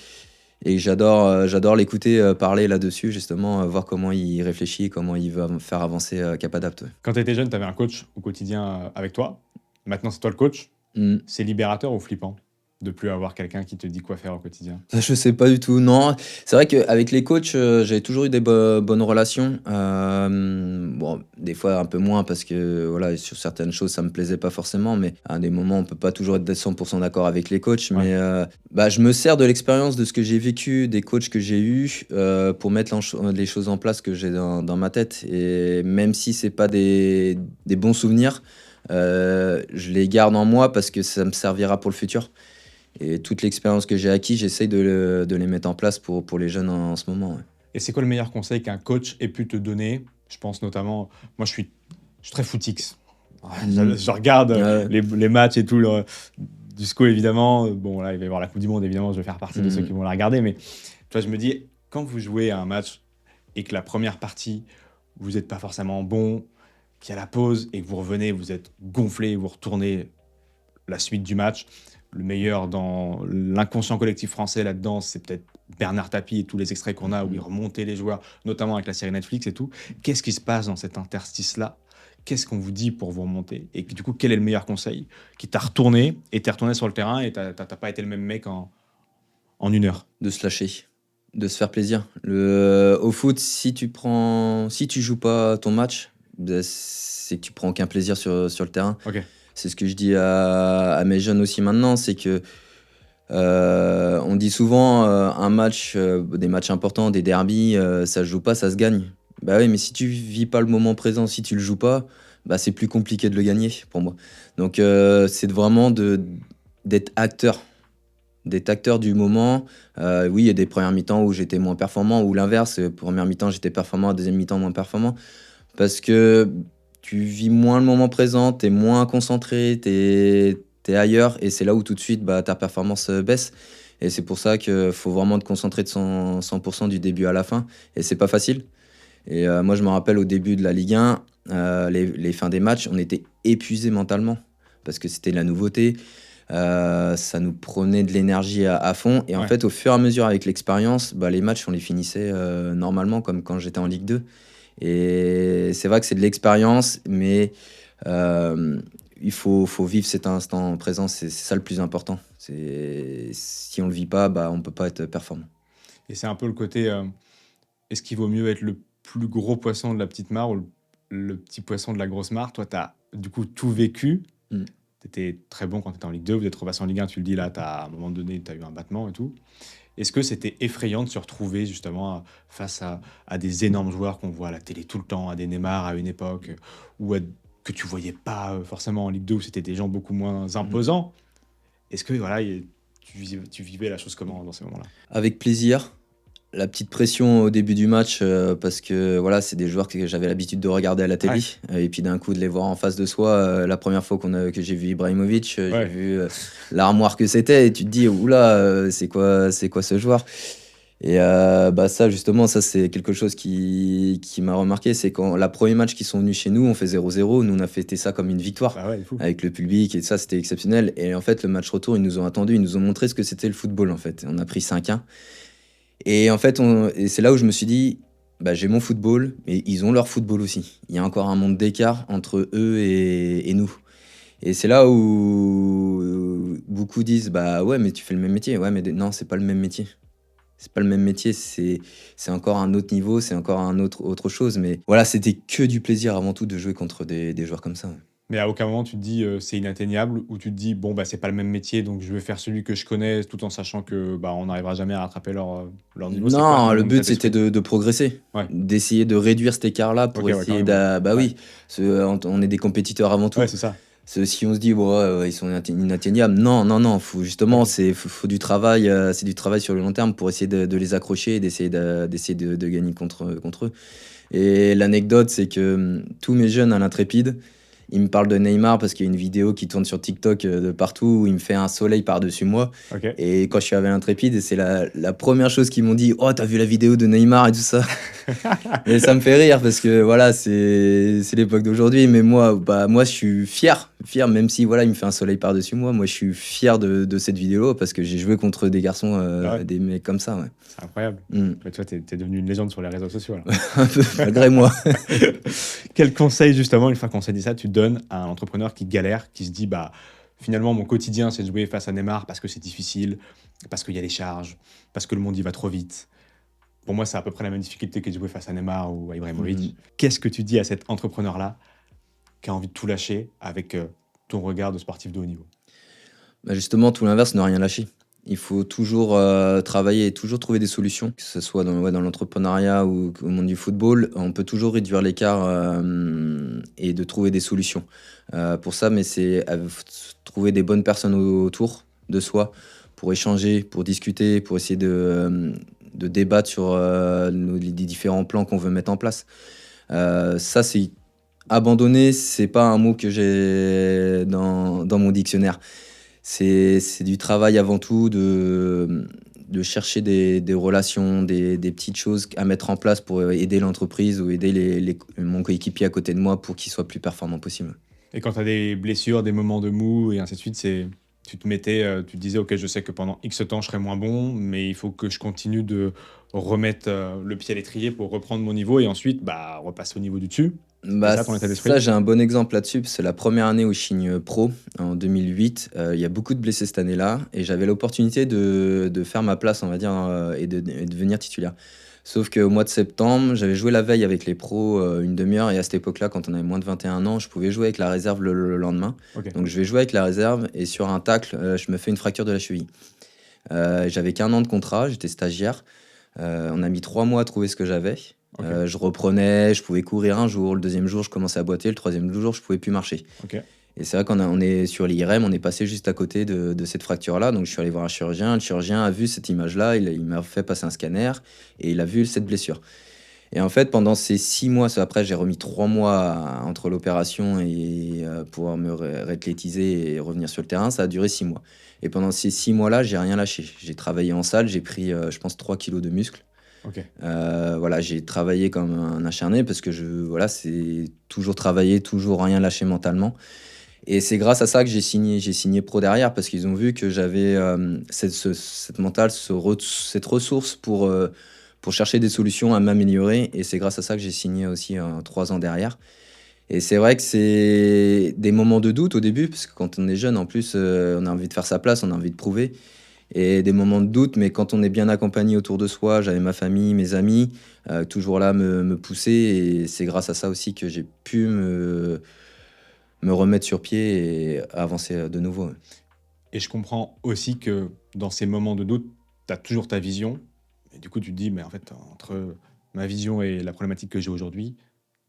Et j'adore l'écouter parler là-dessus, justement, voir comment il réfléchit, comment il va faire avancer Capadapt. Ouais. Quand tu étais jeune, tu avais un coach au quotidien avec toi. Maintenant, c'est toi le coach. C'est libérateur ou flippant de plus avoir quelqu'un qui te dit quoi faire au quotidien? Ça, je sais pas du tout. Non, c'est vrai qu'avec les coachs, j'avais toujours eu des bonnes relations. Bon, des fois un peu moins parce que voilà, sur certaines choses, ça me plaisait pas forcément, mais à des moments, on peut pas toujours être 100% d'accord avec les coachs. Ouais. Mais je me sers de l'expérience de ce que j'ai vécu, des coachs que j'ai eus, pour mettre les choses en place que j'ai dans ma tête. Et même si c'est pas des bons souvenirs, je les garde en moi parce que ça me servira pour le futur. Et toute l'expérience que j'ai acquis, j'essaye de les mettre en place pour les jeunes en ce moment. Ouais. Et c'est quoi le meilleur conseil qu'un coach ait pu te donner? Je pense notamment, moi je suis très footix. Je regarde les matchs et tout du SCO évidemment. Bon là, il va y avoir la Coupe du Monde évidemment, je vais faire partie de ceux qui vont la regarder. Mais tu vois, je me dis, quand vous jouez à un match et que la première partie, vous n'êtes pas forcément bon, qu'il y a la pause et que vous revenez, vous êtes gonflé, vous retournez la suite du match. Le meilleur dans l'inconscient collectif français là-dedans, c'est peut-être Bernard Tapie et tous les extraits qu'on a où il remontait les joueurs, notamment avec la série Netflix et tout. Qu'est-ce qui se passe dans cet interstice-là? Qu'est-ce qu'on vous dit pour vous remonter? Et du coup, quel est le meilleur conseil qui t'a retourné et t'es retourné sur le terrain et t'as pas été le même mec en 1 heure? De se lâcher, de se faire plaisir. Au foot, si tu joues pas ton match, c'est que tu prends aucun plaisir sur le terrain. Ok. C'est ce que je dis à mes jeunes aussi maintenant, c'est que on dit souvent un match, des matchs importants, des derbies, ça se joue pas, ça se gagne. Bah oui, mais si tu vis pas le moment présent, si tu le joues pas, bah c'est plus compliqué de le gagner pour moi. Donc c'est vraiment d'être acteur. D'être acteur du moment. Oui, il y a des premières mi-temps où j'étais moins performant, ou l'inverse, première mi-temps j'étais performant, deuxième mi-temps moins performant. Parce que tu vis moins le moment présent, tu es moins concentré, tu es ailleurs, et c'est là où tout de suite ta performance baisse. Et c'est pour ça qu'il faut vraiment te concentrer de 100% du début à la fin, et c'est pas facile. Et moi je me rappelle au début de la Ligue 1, les fins des matchs, on était épuisés mentalement, parce que c'était la nouveauté, ça nous prenait de l'énergie à fond, et en fait au fur et à mesure avec l'expérience, les matchs on les finissait normalement comme quand j'étais en Ligue 2. Et c'est vrai que c'est de l'expérience, mais il faut vivre cet instant présent, c'est ça le plus important. Si on ne le vit pas, on ne peut pas être performant. Et c'est un peu le côté, est-ce qu'il vaut mieux être le plus gros poisson de la petite mare ou le petit poisson de la grosse mare? Toi, tu as du coup tout vécu. Tu étais très bon quand tu étais en Ligue 2, vous êtes repassé en Ligue 1, tu le dis là, à un moment donné, tu as eu un battement et tout. Est-ce que c'était effrayant de se retrouver justement face à des énormes joueurs qu'on voit à la télé tout le temps, à des Neymar à une époque, ou que tu voyais pas forcément en Ligue 2 où c'était des gens beaucoup moins imposants? Est-ce que voilà, tu vivais la chose comment dans ces moments-là? Avec plaisir. La petite pression au début du match, parce que voilà, c'est des joueurs que j'avais l'habitude de regarder à la télé. Et puis d'un coup, de les voir en face de soi, la première fois que j'ai vu Ibrahimovic, j'ai vu l'armoire que c'était, et tu te dis, oula, c'est quoi ce joueur? Et ça, justement, ça c'est quelque chose qui m'a remarqué, c'est quand la premier match qu'ils sont venus chez nous, on fait 0-0, nous on a fêté ça comme une victoire, avec le public, et ça c'était exceptionnel. Et en fait, le match retour, ils nous ont attendus, ils nous ont montré ce que c'était le football en fait. On a pris 5-1. Et en fait, et c'est là où je me suis dit, j'ai mon football, mais ils ont leur football aussi. Il y a encore un monde d'écart entre eux et nous. Et c'est là où beaucoup disent, ouais, mais tu fais le même métier. Ouais, mais non, c'est pas le même métier. C'est pas le même métier, c'est encore un autre niveau, c'est encore autre chose. Mais voilà, c'était que du plaisir avant tout de jouer contre des joueurs comme ça. Ouais. Mais à aucun moment tu te dis c'est inatteignable, ou tu te dis bon c'est pas le même métier donc je vais faire celui que je connais, tout en sachant que on n'arrivera jamais à rattraper leur niveau. Non, le but c'était de progresser, d'essayer de réduire cet écart-là pour essayer oui, on est des compétiteurs avant tout. Ouais, c'est ça. Si on se dit ils sont inatteignables, non, faut justement faut du travail, c'est du travail sur le long terme pour essayer de les accrocher et d'essayer de gagner contre eux. Et l'anecdote, c'est que tous mes jeunes à l'Intrépide, ils me parlent de Neymar parce qu'il y a une vidéo qui tourne sur TikTok de partout où il me fait un soleil par-dessus moi. Et quand je suis avec l'Intrépide, c'est la première chose qu'ils m'ont dit, oh, t'as vu la vidéo de Neymar et tout ça. Et ça me fait rire parce que voilà, c'est l'époque d'aujourd'hui. Mais moi, je suis fier fier, même si voilà, il me fait un soleil par-dessus moi. Moi, je suis fier de cette vidéo parce que j'ai joué contre des garçons, Ah ouais, des mecs comme ça, ouais. c'est incroyable. Mm. Mais toi, t'es devenu une légende sur les réseaux sociaux, là. Un peu, malgré moi. Quel conseil, justement, une fois qu'on s'est dit ça, tu donnes à un entrepreneur qui galère, qui se dit, bah, finalement, mon quotidien, c'est de jouer face à Neymar parce que c'est difficile, parce qu'il y a les charges, parce que le monde y va trop vite. Pour moi, c'est à peu près la même difficulté que de jouer face à Neymar ou à Ibrahimovic. Qu'est-ce que tu dis à cet entrepreneur-là qui a envie de tout lâcher avec ton regard de sportif de haut niveau? Bah, justement, tout l'inverse, ne rien lâcher. Il faut toujours travailler et toujours trouver des solutions, que ce soit dans l'entrepreneuriat ou au monde du football. On peut toujours réduire l'écart et de trouver des solutions. Pour ça, mais c'est trouver des bonnes personnes autour de soi pour échanger, pour discuter, pour essayer de débattre sur les différents plans qu'on veut mettre en place. Ça, c'est abandonner, c'est pas un mot que j'ai dans mon dictionnaire. C'est du travail avant tout, de chercher des relations, des petites choses à mettre en place pour aider l'entreprise ou aider mon coéquipier à côté de moi pour qu'il soit plus performant possible. Et quand tu as des blessures, des moments de mou et ainsi de suite, tu te disais, ok, je sais que pendant X temps, je serai moins bon, mais il faut que je continue de remettre le pied à l'étrier pour reprendre mon niveau et ensuite repasser au niveau du dessus. C'est Bah, ça ton état d'esprit? ça, j'ai un bon exemple là-dessus. C'est la première année où je signe pro, en 2008. Il y a beaucoup de blessés cette année-là. Et j'avais l'opportunité de faire ma place, on va dire, et de devenir titulaire. Sauf qu'au mois de septembre, j'avais joué la veille avec les pros une demi-heure. Et à cette époque-là, quand on avait moins de 21 ans, je pouvais jouer avec la réserve le lendemain. Ok. Donc je vais jouer avec la réserve. Et sur un tacle, je me fais une fracture de la cheville. J'avais qu'un an de contrat, j'étais stagiaire. On a mis 3 mois à trouver ce que j'avais. Ok. Je reprenais, je pouvais courir un jour, le deuxième jour je commençais à boiter, le troisième jour je pouvais plus marcher. Ok. Et c'est vrai on est sur l'IRM, on est passé juste à côté de cette fracture-là, donc je suis allé voir un chirurgien, le chirurgien a vu cette image-là, il m'a fait passer un scanner et il a vu cette blessure. Et en fait, pendant ces 6 mois, après j'ai remis 3 mois entre l'opération et pouvoir me réathlétiser et revenir sur le terrain, ça a duré 6 mois. Et pendant ces 6 mois-là, j'ai rien lâché. J'ai travaillé en salle, j'ai pris, je pense, 3 kilos de muscle. Ok. Voilà, j'ai travaillé comme un acharné parce que voilà, c'est toujours travailler, toujours rien lâcher mentalement. Et c'est grâce à ça que j'ai signé pro derrière parce qu'ils ont vu que j'avais cette mentale, cette ressource pour chercher des solutions à m'améliorer. Et c'est grâce à ça que j'ai signé aussi 3 ans derrière. Et c'est vrai que c'est des moments de doute au début parce que quand on est jeune, en plus, on a envie de faire sa place, on a envie de prouver et des moments de doute, mais quand on est bien accompagné autour de soi, j'avais ma famille, mes amis, toujours là me pousser, et c'est grâce à ça aussi que j'ai pu me remettre sur pied et avancer de nouveau. Et je comprends aussi que dans ces moments de doute, tu as toujours ta vision. Et du coup, tu te dis, mais en fait, entre ma vision et la problématique que j'ai aujourd'hui,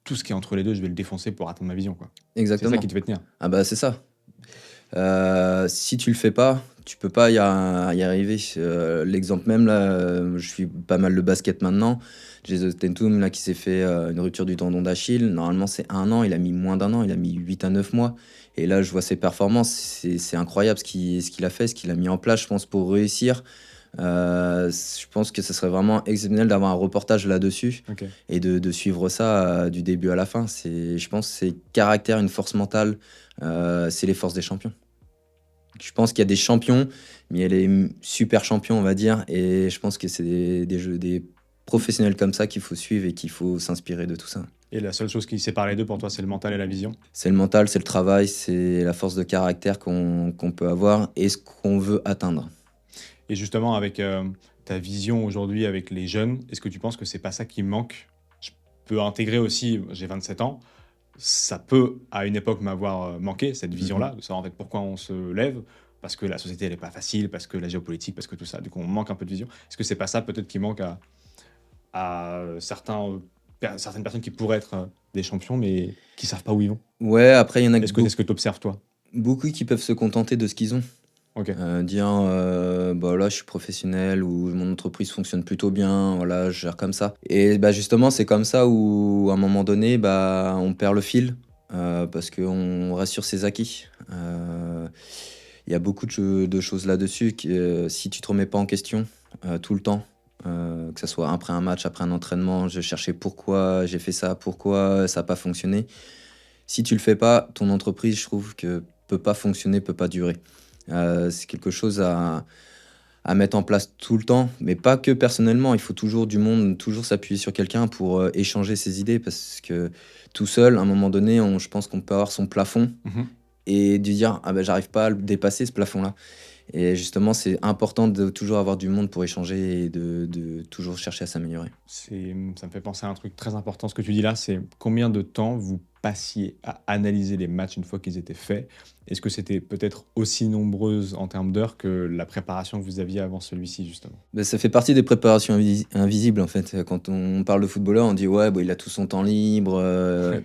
tout ce qui est entre les deux, je vais le défoncer pour atteindre ma vision, quoi. C'est Exactement. ça qui te fait tenir. Ah bah c'est ça. Si tu le fais pas, tu peux pas y arriver. L'exemple même là, je suis pas mal le basket maintenant. Jason Tatum là qui s'est fait une rupture du tendon d'Achille. Normalement c'est 1 an, il a mis moins d'1 an, il a mis 8 à 9 mois. Et là je vois ses performances, c'est incroyable ce qu'il a fait, ce qu'il a mis en place, je pense, pour réussir. Je pense que ce serait vraiment exceptionnel d'avoir un reportage là-dessus Ok. et de suivre ça du début à la fin. Je pense que c'est caractère, une force mentale, c'est les forces des champions. Je pense qu'il y a des champions, mais il y a les super champions, on va dire, et je pense que c'est des professionnels comme ça qu'il faut suivre et qu'il faut s'inspirer de tout ça. Et la seule chose qui sépare les deux pour toi, c'est le mental et la vision. C'est le mental, c'est le travail, c'est la force de caractère qu'on peut avoir et ce qu'on veut atteindre. Et justement, avec ta vision aujourd'hui avec les jeunes, est-ce que tu penses que c'est pas ça qui manque? Je peux intégrer aussi, j'ai 27 ans, ça peut à une époque m'avoir manqué, cette vision-là, de savoir en fait pourquoi on se lève, parce que la société elle est pas facile, parce que la géopolitique, parce que tout ça, du coup on manque un peu de vision. Est-ce que c'est pas ça peut-être qui manque à certaines personnes qui pourraient être des champions, mais qui savent pas où ils vont? Ouais, après il y en a Est-ce que tu observes toi? beaucoup qui peuvent se contenter de ce qu'ils ont. Ok. Dire bah là je suis professionnel ou mon entreprise fonctionne plutôt bien, voilà, je gère comme ça. Et bah justement c'est comme ça où à un moment donné bah on perd le fil parce qu'on reste sur ses acquis. Il y a beaucoup de choses là-dessus que si tu te remets pas en question tout le temps, que ce soit après un match, après un entraînement, je cherchais pourquoi j'ai fait ça, pourquoi ça n'a pas fonctionné. Si tu le fais pas, ton entreprise, je trouve que peut pas fonctionner, peut pas durer. C'est quelque chose à mettre en place tout le temps, mais pas que personnellement. Il faut toujours du monde, toujours s'appuyer sur quelqu'un pour échanger ses idées, parce que tout seul, à un moment donné, je pense qu'on peut avoir son plafond Mhm. et de dire ah ben j'arrive pas à le dépasser ce plafond-là. Et justement, c'est important de toujours avoir du monde pour échanger et de toujours chercher à s'améliorer. Ça me fait penser à un truc très important, ce que tu dis là, c'est combien de temps vous passiez à analyser les matchs une fois qu'ils étaient faits? Est-ce que c'était peut-être aussi nombreuse en termes d'heures que la préparation que vous aviez avant celui-ci, justement? Ben, ça fait partie des préparations invisibles en fait. Quand on parle de footballeur, on dit ouais, bon, il a tout son temps libre,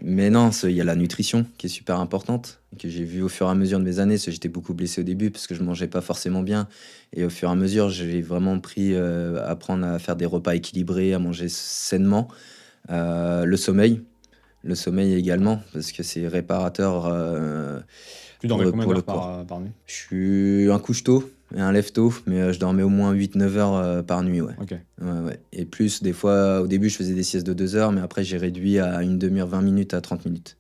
mais non, il y a la nutrition qui est super importante, que j'ai vu au fur et à mesure de mes années. Parce que j'étais beaucoup blessé au début parce que je mangeais pas forcément bien, et au fur et à mesure, j'ai vraiment pris apprendre à faire des repas équilibrés, à manger sainement. Le sommeil. Le sommeil également, parce que c'est réparateur Tu dormais combien pour le d'heures corps. par nuit? Je suis un couche-tôt et un lève-tôt, mais je dormais au moins 8-9 heures par nuit, ouais. Ok. Ouais, ouais. Et plus, des fois, au début, je faisais des siestes de 2 heures, mais après, j'ai réduit à une demi-heure, 20 minutes à 30 minutes.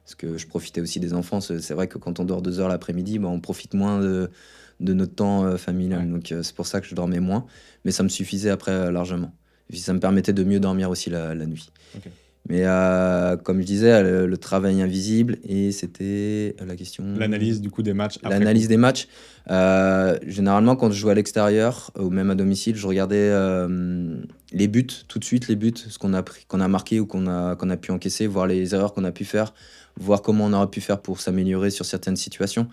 Parce que je profitais aussi des enfants. C'est vrai que quand on dort 2 heures l'après-midi, bah, on profite moins de notre temps familial. Ouais. Donc, c'est pour ça que je dormais moins. Mais ça me suffisait après largement. Et puis, ça me permettait de mieux dormir aussi la nuit. Ok. Mais comme je disais, le travail invisible, et c'était la question. L'analyse du coup des matchs après L'analyse coup. des matchs. Généralement, quand je jouais à l'extérieur ou même à domicile, je regardais les buts, tout de suite les buts, ce qu'on a marqué ou qu'on a pu encaisser, voir les erreurs qu'on a pu faire, voir comment on aurait pu faire pour s'améliorer sur certaines situations.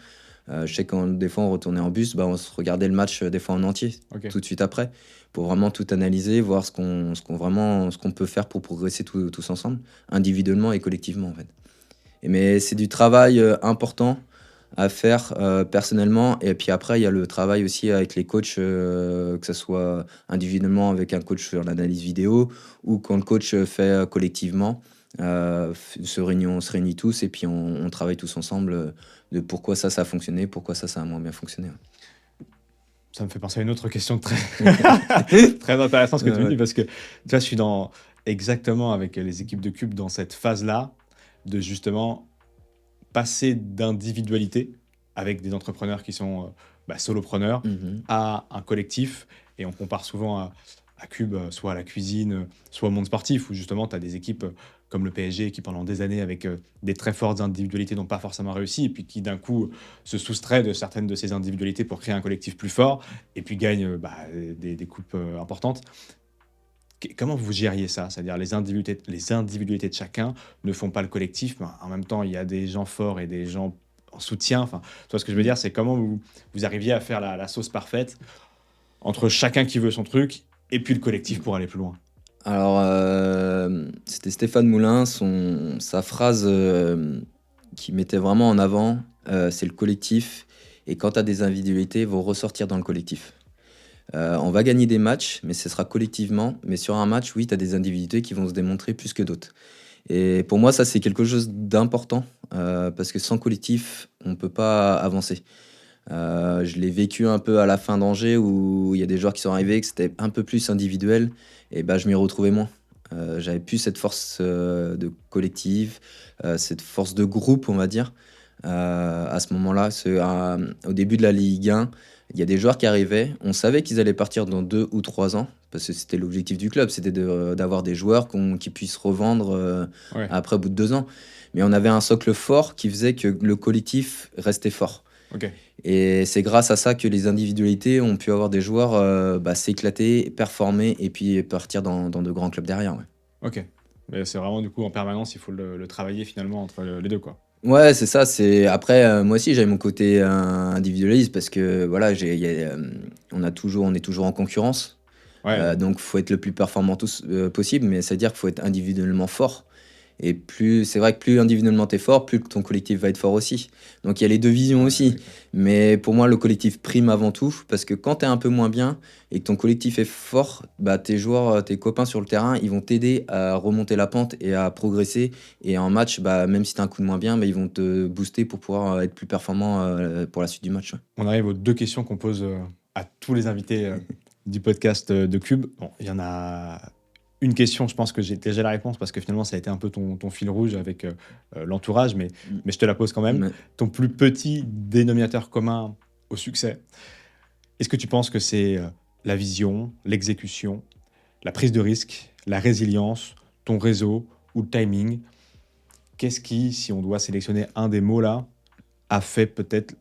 Je sais quand des fois on retournait en bus, bah, on se regardait le match des fois en entier, Ok. tout de suite après, pour vraiment tout analyser, voir ce qu'on peut faire pour progresser tous ensemble, individuellement et collectivement en fait. Mais c'est du travail important à faire personnellement. Et puis après, il y a le travail aussi avec les coachs, que ce soit individuellement avec un coach sur l'analyse vidéo, ou quand le coach fait collectivement. On se réunit tous et puis on travaille tous ensemble de pourquoi ça a fonctionné, pourquoi ça a moins bien fonctionné. Ça me fait penser à une autre question très, très intéressante ce que tu me Ouais. dis, parce que tu vois, je suis exactement avec les équipes de Cube dans cette phase-là de justement passer d'individualité avec des entrepreneurs qui sont solopreneurs Mhm. à un collectif. Et on compare souvent à Cube, soit à la cuisine, soit au monde sportif, où justement tu as des équipes comme le PSG qui pendant des années avec des très fortes individualités n'ont pas forcément réussi, et puis qui d'un coup se soustraient de certaines de ces individualités pour créer un collectif plus fort, et puis gagnent des coupes importantes. Comment vous gériez ça? C'est-à-dire les individualités de chacun ne font pas le collectif, mais en même temps, il y a des gens forts et des gens en soutien. Enfin, tu vois ce que je veux dire? C'est comment vous arriviez à faire la sauce parfaite entre chacun qui veut son truc et puis le collectif pour aller plus loin. Alors, c'était Stéphane Moulin, sa phrase qui mettait vraiment en avant, c'est le collectif. Et quand tu as des individualités, ils vont ressortir dans le collectif. On va gagner des matchs, mais ce sera collectivement. Mais sur un match, oui, tu as des individualités qui vont se démontrer plus que d'autres. Et pour moi, ça, c'est quelque chose d'important, parce que sans collectif, on ne peut pas avancer. Je l'ai vécu un peu à la fin d'Angers, où il y a des joueurs qui sont arrivés, que c'était un peu plus individuel, et ben, je m'y retrouvais moins. J'avais plus cette force de collectif, cette force de groupe, on va dire, à ce moment-là. Au début de la Ligue 1, il y a des joueurs qui arrivaient, on savait qu'ils allaient partir dans 2 ou 3 ans, parce que c'était l'objectif du club, c'était d'avoir des joueurs qui puissent revendre Ouais, après au bout de 2 ans. Mais on avait un socle fort qui faisait que le collectif restait fort. ok. Et c'est grâce à ça que les individualités ont pu avoir des joueurs s'éclater, performer et puis partir dans de grands clubs derrière. Ouais, Ok. Mais c'est vraiment du coup en permanence, il faut le travailler finalement entre les deux, quoi. ouais, c'est ça. Après, moi aussi, j'avais mon côté individualiste, parce que voilà, on est toujours en concurrence. Ouais, Donc, faut être le plus performant possible, mais c'est-à-dire qu'il faut être individuellement fort. Et c'est vrai que plus individuellement t'es fort, plus ton collectif va être fort aussi. Donc il y a les deux visions aussi. ok. Mais pour moi, le collectif prime avant tout, parce que quand t'es un peu moins bien et que ton collectif est fort, bah, tes joueurs, tes copains sur le terrain, ils vont t'aider à remonter la pente et à progresser. Et en match, bah, même si t'as un coup de moins bien, bah, ils vont te booster pour pouvoir être plus performant pour la suite du match. Ouais. On arrive aux deux questions qu'on pose à tous les invités du podcast de Cube. Bon, il y en a Une question, je pense que j'ai déjà la réponse parce que finalement, ça a été un peu ton fil rouge avec l'entourage, mais je te la pose quand même. Ouais. Ton plus petit dénominateur commun au succès, est-ce que tu penses que c'est la vision, l'exécution, la prise de risque, la résilience, ton réseau ou le timing? Qu'est-ce qui, si on doit sélectionner un des mots là, a fait peut-être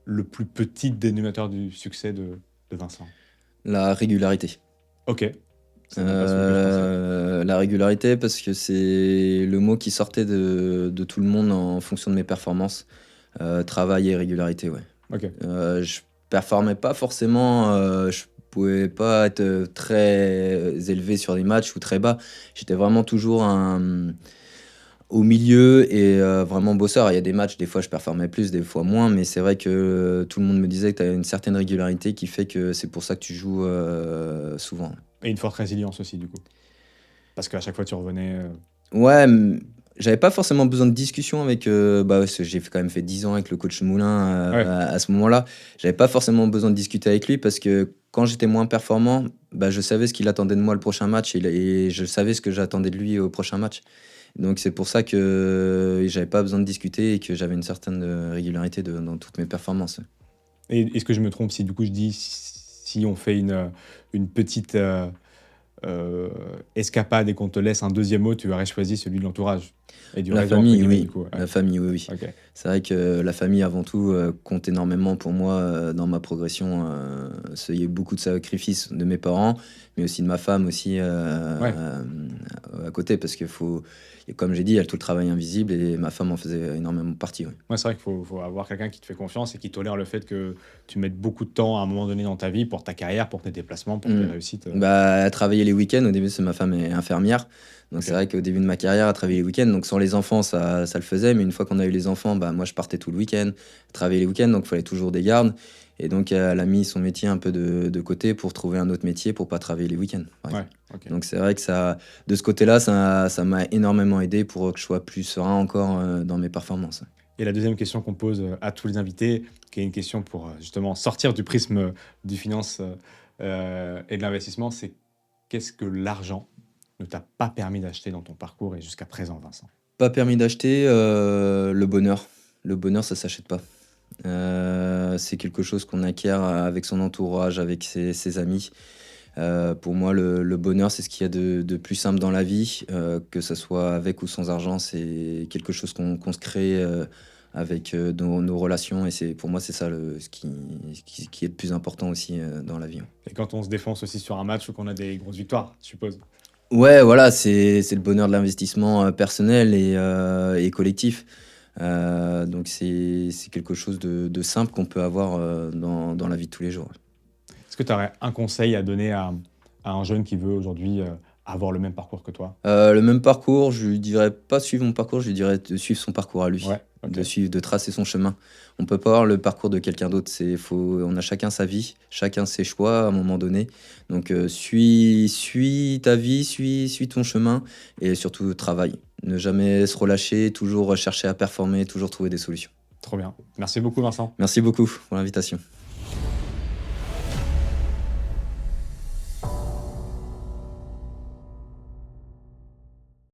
le plus petit dénominateur du succès de Vincent? La régularité. Ok, ça n'a pas celui que je pensais. La régularité, parce que c'est le mot qui sortait de tout le monde en fonction de mes performances. Travail et régularité, ouais. Ok, Je performais pas forcément, je pouvais pas être très élevé sur des matchs ou très bas. J'étais vraiment toujours au milieu et vraiment bosseur. Il y a des matchs, des fois je performais plus, des fois moins, mais c'est vrai que tout le monde me disait que tu as une certaine régularité qui fait que c'est pour ça que tu joues souvent. et une forte résilience aussi du coup. Parce qu'à chaque fois tu revenais. Ouais, j'avais pas forcément besoin de discussion avec. Bah, ouais, j'ai quand même fait 10 ans avec le coach Moulin Ouais. à ce moment-là. J'avais pas forcément besoin de discuter avec lui parce que quand j'étais moins performant, bah, je savais ce qu'il attendait de moi le prochain match et je savais ce que j'attendais de lui au prochain match. Donc c'est pour ça que j'avais pas besoin de discuter et que j'avais une certaine régularité dans toutes mes performances. Et est-ce que je me trompe si du coup je dis si on fait une petite escapade et qu'on te laisse un deuxième mot, tu aurais choisi celui de l'entourage et du La réseau entre famille, guillemets oui. du coup. Ouais. La famille, oui, oui. Ok. C'est vrai que la famille, avant tout, compte énormément pour moi dans ma progression. Il y a eu beaucoup de sacrifices de mes parents, mais aussi de ma femme aussi Ouais. à côté, parce que comme j'ai dit, il y a tout le travail invisible et ma femme en faisait énormément partie. Ouais. Ouais, c'est vrai qu'il faut avoir quelqu'un qui te fait confiance et qui tolère le fait que tu mettes beaucoup de temps à un moment donné dans ta vie pour ta carrière, pour tes déplacements, pour tes Mm. réussites. Bah, elle travaillait les week-ends. Au début, ma femme est infirmière. Donc, Ok. c'est vrai qu'au début de ma carrière, elle travaillait les week-ends. Donc, sans les enfants, ça le faisait. Mais une fois qu'on a eu les enfants, bah, moi, je partais tout le week-end. Elle travaillait les week-ends. Donc, il fallait toujours des gardes. Et donc, elle a mis son métier un peu de côté pour trouver un autre métier pour pas travailler les week-ends, par Ouais. exemple. Ok. Donc, c'est vrai que de ce côté-là, ça m'a énormément aidé pour que je sois plus serein encore dans mes performances. Et la deuxième question qu'on pose à tous les invités, qui est une question pour justement sortir du prisme du finance et de l'investissement, c'est qu'est-ce que l'argent ne t'a pas permis d'acheter dans ton parcours et jusqu'à présent, Vincent? Pas permis d'acheter le bonheur. Le bonheur, ça s'achète pas. C'est quelque chose qu'on acquiert avec son entourage, avec ses amis. Pour moi, le bonheur, c'est ce qu'il y a de plus simple dans la vie, que ce soit avec ou sans argent. C'est quelque chose qu'on se crée avec nos relations. Et pour moi, c'est ça ce qui est le plus important aussi dans la vie. Et quand on se défonce aussi sur un match ou qu'on a des grosses victoires, je suppose. Ouais, voilà, c'est le bonheur de l'investissement personnel et collectif. Donc c'est quelque chose de simple qu'on peut avoir dans la vie de tous les jours. Est-ce que tu aurais un conseil à donner à un jeune qui veut aujourd'hui avoir le même parcours que toi? Le même parcours, je lui dirais pas suivre mon parcours, je lui dirais de suivre son parcours à lui, Ouais, ok. de tracer son chemin. On peut pas avoir le parcours de quelqu'un d'autre. On a chacun sa vie, chacun ses choix à un moment donné. Donc suis ta vie, suis ton chemin et surtout travaille. Ne jamais se relâcher, toujours chercher à performer, toujours trouver des solutions. Trop bien. Merci beaucoup, Vincent. Merci beaucoup pour l'invitation.